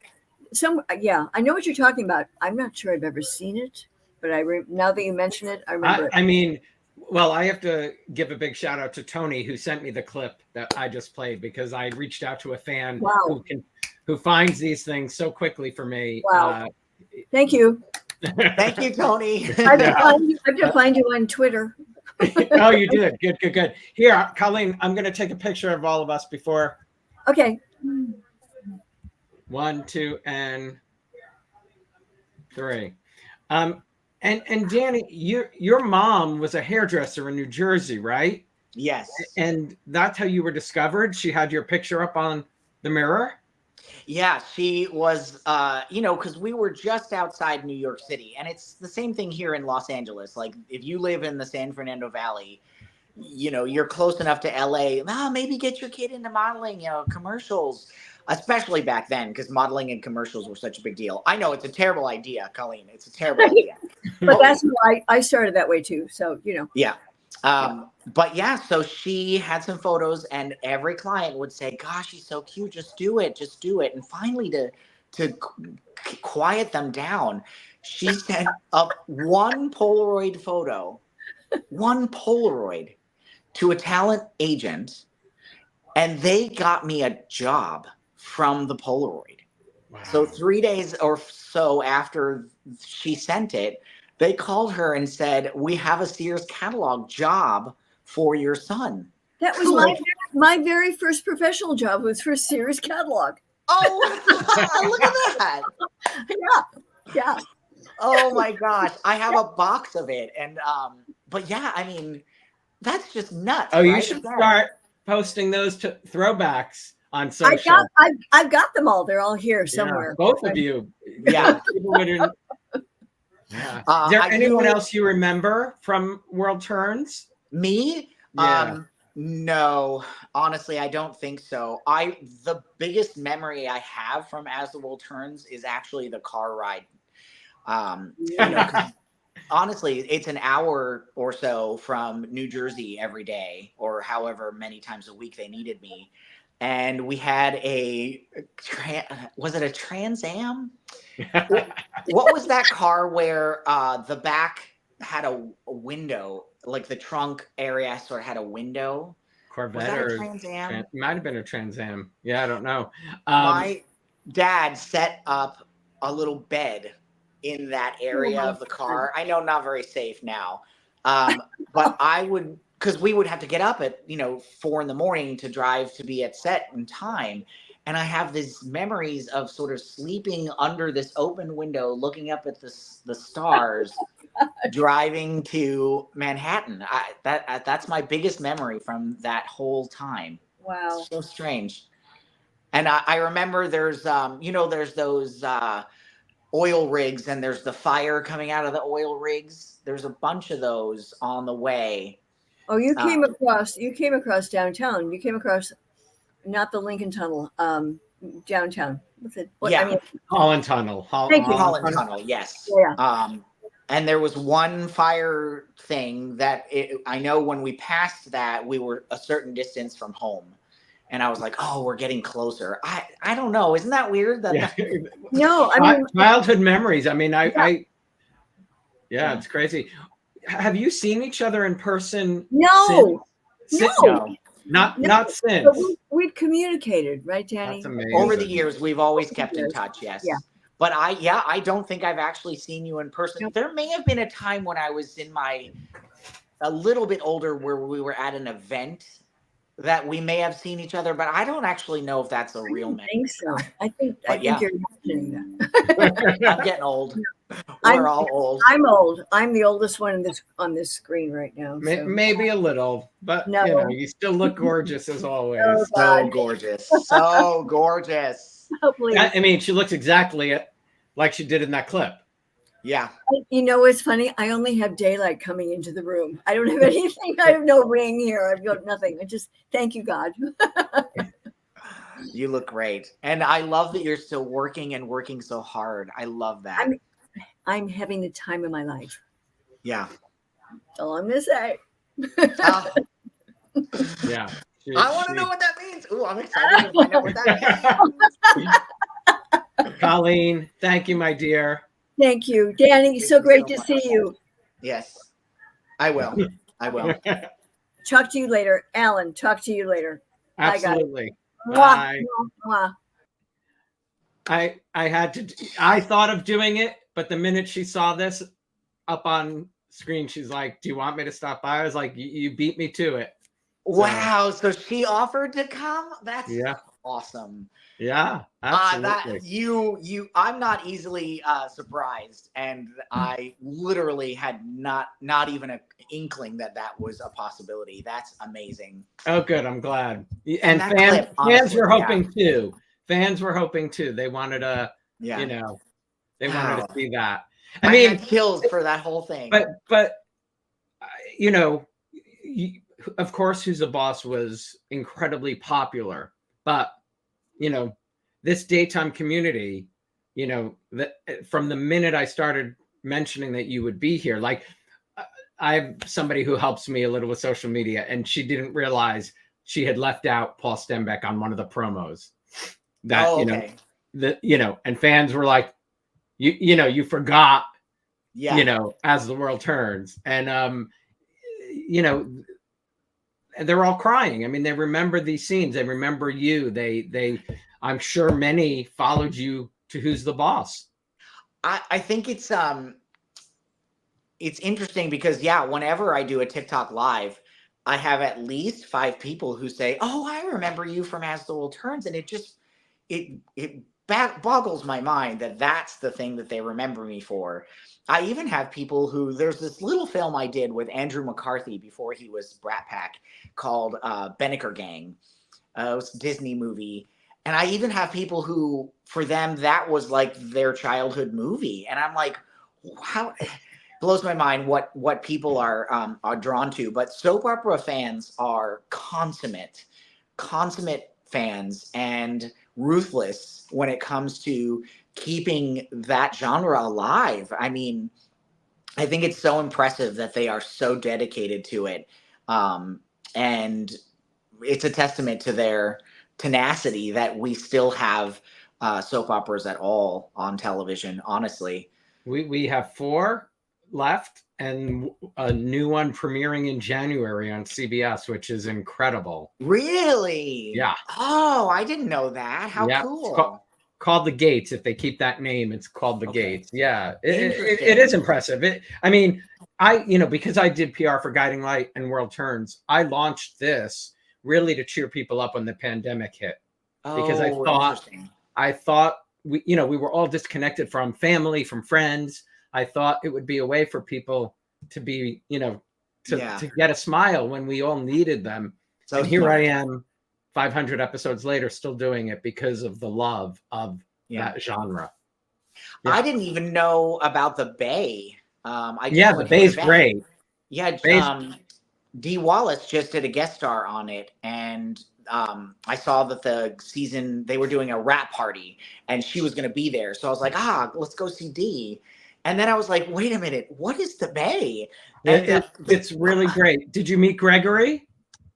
I know what you're talking about. I'm not sure I've ever seen it, but now that you mention it, I remember. I mean, well, I have to give a big shout out to Tony, who sent me the clip that I just played, because I reached out to a fan who finds these things so quickly for me. Wow. Thank you. Thank you, Tony. I have to find you on Twitter. Oh, you did. Good. Here, Colleen, I'm going to take a picture of all of us before. Okay. 1, 2, and 3. And Danny, your mom was a hairdresser in New Jersey, right? Yes. And that's how you were discovered? She had your picture up on the mirror? Yeah, she was, because we were just outside New York City, and it's the same thing here in Los Angeles. Like, if you live in the San Fernando Valley, you're close enough to LA. Maybe get your kid into modeling, commercials, especially back then, because modeling and commercials were such a big deal. I know it's a terrible idea, Colleen. It's a terrible idea. But that's why I started that way too. So, Yeah. But yeah, so she had some photos, and every client would say, "Gosh, she's so cute. Just do it. Just do it." And finally, to quiet them down, she sent up one Polaroid photo, one Polaroid, to a talent agent, and they got me a job from the Polaroid. Wow. So 3 days or so after she sent it, they called her and said, "We have a Sears catalog job for your son." That was my very first professional job was for Sears catalog. Oh, look at that. Yeah. Oh my gosh. I have a box of it. And but yeah, I mean, that's just nuts. Oh, you right? should Again. start posting those throwbacks on social. I've got them all. They're all here somewhere. Yeah, both of you. Yeah. Yeah. Is there anyone else you remember from World Turns? Me? Yeah. No, honestly, I don't think so. The biggest memory I have from As the World Turns is actually the car ride. You know, 'cause honestly, it's an hour or so from New Jersey every day, or however many times a week they needed me. And we had was it a Trans Am? What was that car where the back had a window, like the trunk area sort of had a window? Corvette Was that or a Trans Am? might have been a Trans Am. Yeah, I don't know. My dad set up a little bed in that area of the car. I know, not very safe now. But because we would have to get up at 4 a.m. to drive to be at set in time. And I have these memories of sort of sleeping under this open window, looking up at the stars, driving to Manhattan. That's my biggest memory from that whole time. Wow. So strange. And I remember there's those oil rigs, and there's the fire coming out of the oil rigs. There's a bunch of those on the way. Oh, you came across downtown. You came across not the Lincoln Tunnel, downtown. What's it? Holland Tunnel. Thank you. Holland Tunnel, yes. Yeah. And there was one fire thing that I know when we passed that, we were a certain distance from home. And I was like, "Oh, we're getting closer." I don't know. Isn't that weird? No, I mean, childhood memories. I mean, it's crazy. Have you seen each other in person? No. Not since. But we've communicated, right, Danny? That's amazing. Over the years, we've always kept in touch. Yes. Yeah. But I don't think I've actually seen you in person. Nope. There may have been a time when I was a little bit older, where we were at an event that we may have seen each other, but I don't actually know if that's a real memory. I think so. I think you're imagining that. I'm getting old. We're all old. I'm old. I'm the oldest one on this screen right now. So. Maybe a little, but No. you still look gorgeous as always. Oh, So gorgeous. So gorgeous. Hopefully. I mean, she looks exactly like she did in that clip. Yeah. You know what's funny? I only have daylight coming into the room. I don't have anything. I have no ring here. I've got nothing. I just thank you, God. You look great. And I love that you're still working and working so hard. I love that. I'm having the time of my life. Yeah. That's all I'm going to say. Yeah. I want to know what that means. Ooh, I'm excited to find out what that means. Colleen, thank you, my dear. Thank you, Danny. So great to see you. Yes, I will. I will. Talk to you later. Alan, talk to you later. Absolutely. Bye. I thought of doing it, but the minute she saw this up on screen, she's like, "Do you want me to stop by?" I was like, "You beat me to it." Wow. So she offered to come? That's awesome. Yeah, absolutely. I'm not easily surprised, and I literally had not even an inkling that was a possibility. That's amazing. Oh, good. I'm glad. And fans were hoping too. Fans were hoping too. They wanted to, they wanted to see that. I mean, had chills for that whole thing. But of course, Who's the Boss was incredibly popular, but this daytime community, that from the minute I started mentioning that you would be here, like I have somebody who helps me a little with social media, and she didn't realize she had left out Paul Stenbeck on one of the promos. That okay. And fans were like, you forgot, Yeah. as the world turns, and they're all crying. I mean, they remember these scenes. They remember you. They I'm sure many followed you to Who's the Boss. I think it's interesting because whenever I do a TikTok live, I have at least 5 people who say, "Oh, I remember you from As the World Turns," and it boggles my mind that that's the thing that they remember me for. I even have people who, there's this little film I did with Andrew McCarthy before he was Brat Pack called Benniker Gang. It was a Disney movie. And I even have people who, for them, that was like their childhood movie. And I'm like, wow, blows my mind what people are drawn to. But soap opera fans are consummate fans and ruthless when it comes to keeping that genre alive. I mean, I think it's so impressive that they are so dedicated to it. And it's a testament to their tenacity that we still have soap operas at all on television, honestly. We have 4 left and a new one premiering in January on CBS, which is incredible. Really? Yeah. Oh, I didn't know that. How cool. Called The Gates. If they keep that name, it's called The Gates. Yeah. Interesting. It is impressive. Because I did PR for Guiding Light and World Turns, I launched this really to cheer people up when the pandemic hit. Because I thought we were all disconnected from family, from friends. I thought it would be a way for people to be, to get a smile when we all needed them. So and here I am 500 episodes later, still doing it because of the love of that genre. Yeah. I didn't even know about the Bay. The Bay's great. Yeah, Dee Wallace just did a guest star on it, and I saw that they were doing a rap party, and she was going to be there. So I was like, let's go see Dee. And then I was like, wait a minute, what is the Bay? And it's really great. Did you meet Gregory?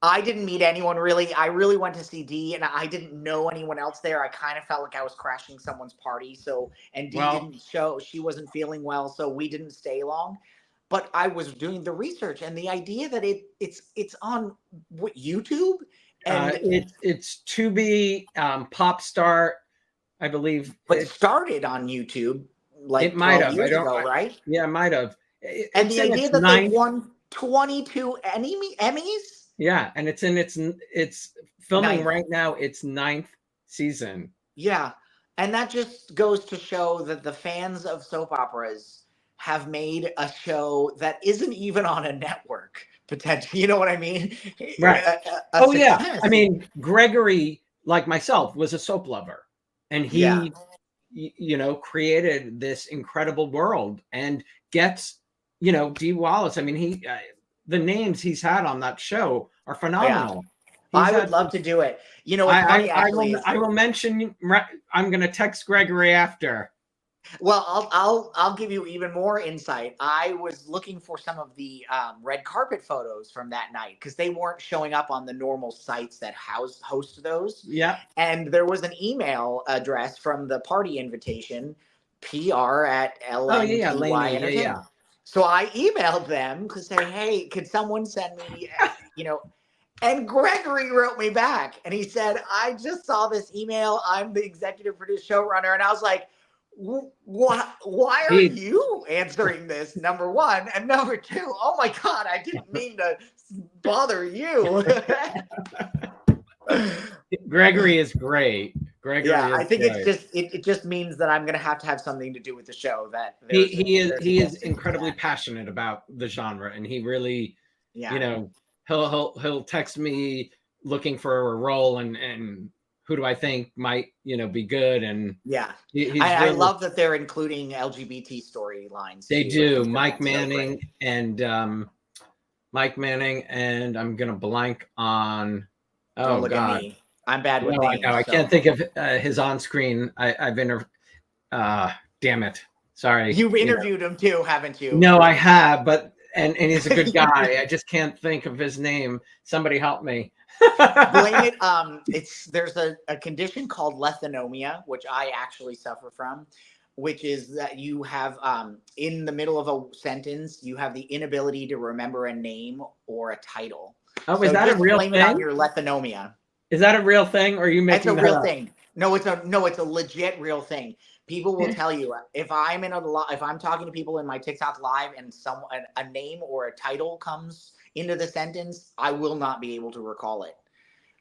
I didn't meet anyone really. I really went to see Dee, and I didn't know anyone else there. I kind of felt like I was crashing someone's party. And Dee didn't show. She wasn't feeling well, so we didn't stay long. But I was doing the research, and the idea that it's on YouTube, and it's Tubi, Popstar, I believe. But it started on YouTube it might have. years ago, right? Yeah, it might have. And the idea that they won 22 Emmys. Yeah, and it's in its filming right now. Its 9th season. Yeah, and that just goes to show that the fans of soap operas have made a show that isn't even on a network, potentially. You know what I mean? Right. Yeah. I mean, Gregory, like myself, was a soap lover, and he, created this incredible world and gets, Dee Wallace. I mean, the names he's had on that show are phenomenal. Yeah. I would love to do it. I will mention. I'm going to text Gregory after. Well, I'll give you even more insight. I was looking for some of the red carpet photos from that night because they weren't showing up on the normal sites that host those. Yeah. And there was an email address from the party invitation, PR@LNTY. Yeah. So I emailed them to say, hey, could someone send me, and Gregory wrote me back and he said, I just saw this email. I'm the executive producer showrunner. And I was like, why are you answering this? Number one. And number two, oh my God, I didn't mean to bother you. Gregory is great. I think it just means that I'm going to have something to do with the show. That he is incredibly passionate about the genre, and he really, he'll text me looking for a role and who do I think might, be good. And I love that they're including LGBT storylines. They do. Mike Manning and I'm going to blank on. Don't look at me. I'm bad with names. I can't think of his on-screen. I've damn it. Sorry. You've interviewed him too, haven't you? No, I have, but and he's a good guy. I just can't think of his name. Somebody help me. Blame it. There's a condition called lethonomia, which I actually suffer from, which is that you have in the middle of a sentence, you have the inability to remember a name or a title. Oh, is that a real blame thing? it on your lethonomia. Is that a real thing, or are you making It's a that real up? thing. No, it's a legit real thing. People will tell you if I'm talking to people in my TikTok live and a name or a title comes into the sentence, I will not be able to recall it.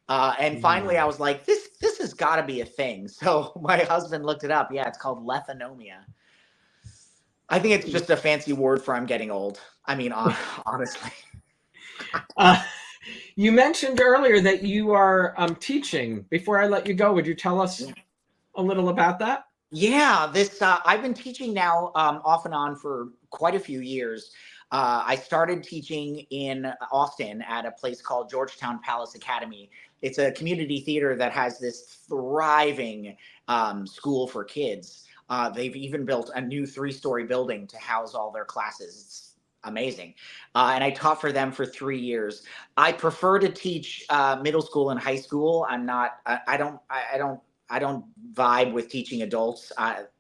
And finally, I was like, this has got to be a thing. So my husband looked it up. Yeah, it's called lethonomia. I think it's just a fancy word for I'm getting old. I mean, honestly. You mentioned earlier that you are teaching. Before I let you go, would you tell us a little about that? Yeah, I've been teaching now off and on for quite a few years. I started teaching in Austin at a place called Georgetown Palace Academy. It's a community theater that has this thriving school for kids. They've even built a new 3-story building to house all their classes. It's amazing. And I taught for them for 3 years. I prefer to teach middle school and high school. I don't vibe with teaching adults.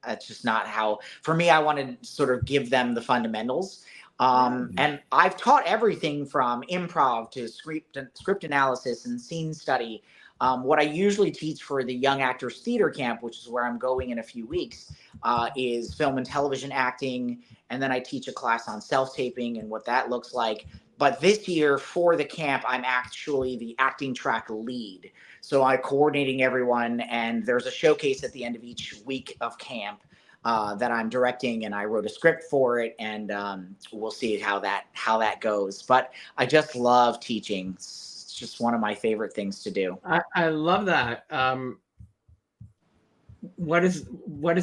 That's just not how, for me, I want to sort of give them the fundamentals. And I've taught everything from improv to script analysis and scene study. What I usually teach for the Young Actors Theater Camp, which is where I'm going in a few weeks, is film and television acting. And then I teach a class on self-taping and what that looks like. But this year for the camp, I'm actually the acting track lead. So I'm coordinating everyone, and there's a showcase at the end of each week of camp that I'm directing, and I wrote a script for it, and we'll see how that goes. But I just love teaching. It's just one of my favorite things to do. I love that. What is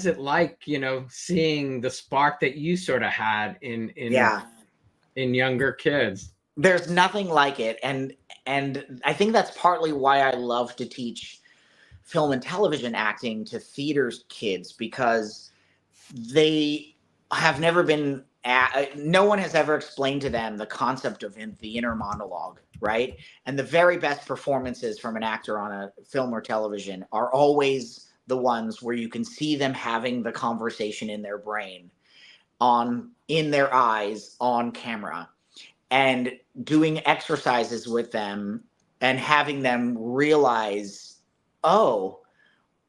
it like, seeing the spark that you sort of had in younger kids? There's nothing like it, and I think that's partly why I love to teach film and television acting to theater kids, because they have never been no one has ever explained to them the concept of the inner monologue, right? And the very best performances from an actor on a film or television are always the ones where you can see them having the conversation in their brain, in their eyes, on camera, and doing exercises with them and having them realize, oh,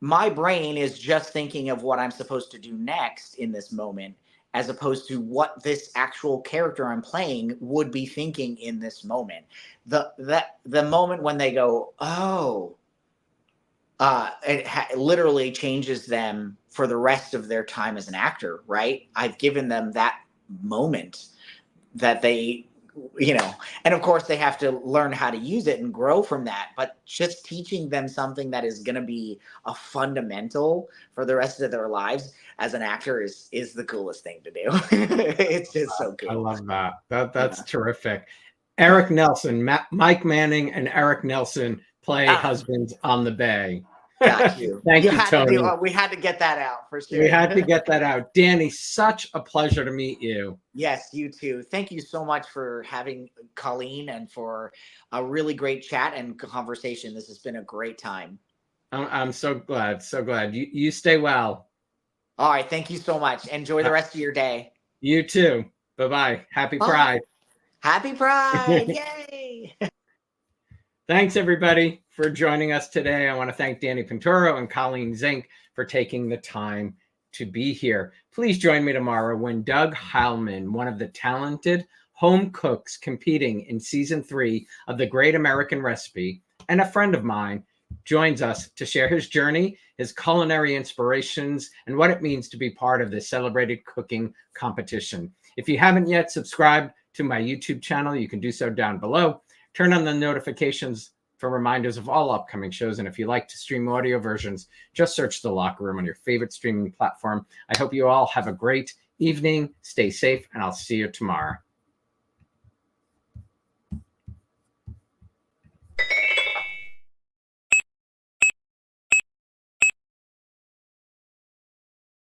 my brain is just thinking of what I'm supposed to do next in this moment, as opposed to what this actual character I'm playing would be thinking in this moment. The moment when they go, oh, it literally changes them for the rest of their time as an actor, right? I've given them that moment that they, and of course they have to learn how to use it and grow from that. But just teaching them something that is going to be a fundamental for the rest of their lives as an actor is the coolest thing to do. It's just so cool. I love that. That's terrific. Eric Nelson, Mike Manning and Eric Nelson play husbands on the Bay. Got you. Thank you, Tony. We had to get that out for sure. We had to get that out. Danny, such a pleasure to meet you. Yes, you too. Thank you so much for having Colleen and for a really great chat and conversation. This has been a great time. I'm so glad. So glad. You stay well. All right. Thank you so much. Enjoy the rest of your day. You too. Bye-bye. Happy Pride. Happy Pride. Yay. Thanks, everybody, for joining us today. I want to thank Danny Pintauro and Colleen Zenk for taking the time to be here. Please join me tomorrow when Doug Helmond, one of the talented home cooks competing in season 3 of The Great American Recipe, and a friend of mine, joins us to share his journey, his culinary inspirations, and what it means to be part of this celebrated cooking competition. If you haven't yet subscribed to my YouTube channel, you can do so down below. Turn on the notifications for reminders of all upcoming shows. And if you like to stream audio versions, just search The Locker Room on your favorite streaming platform. I hope you all have a great evening. Stay safe, and I'll see you tomorrow.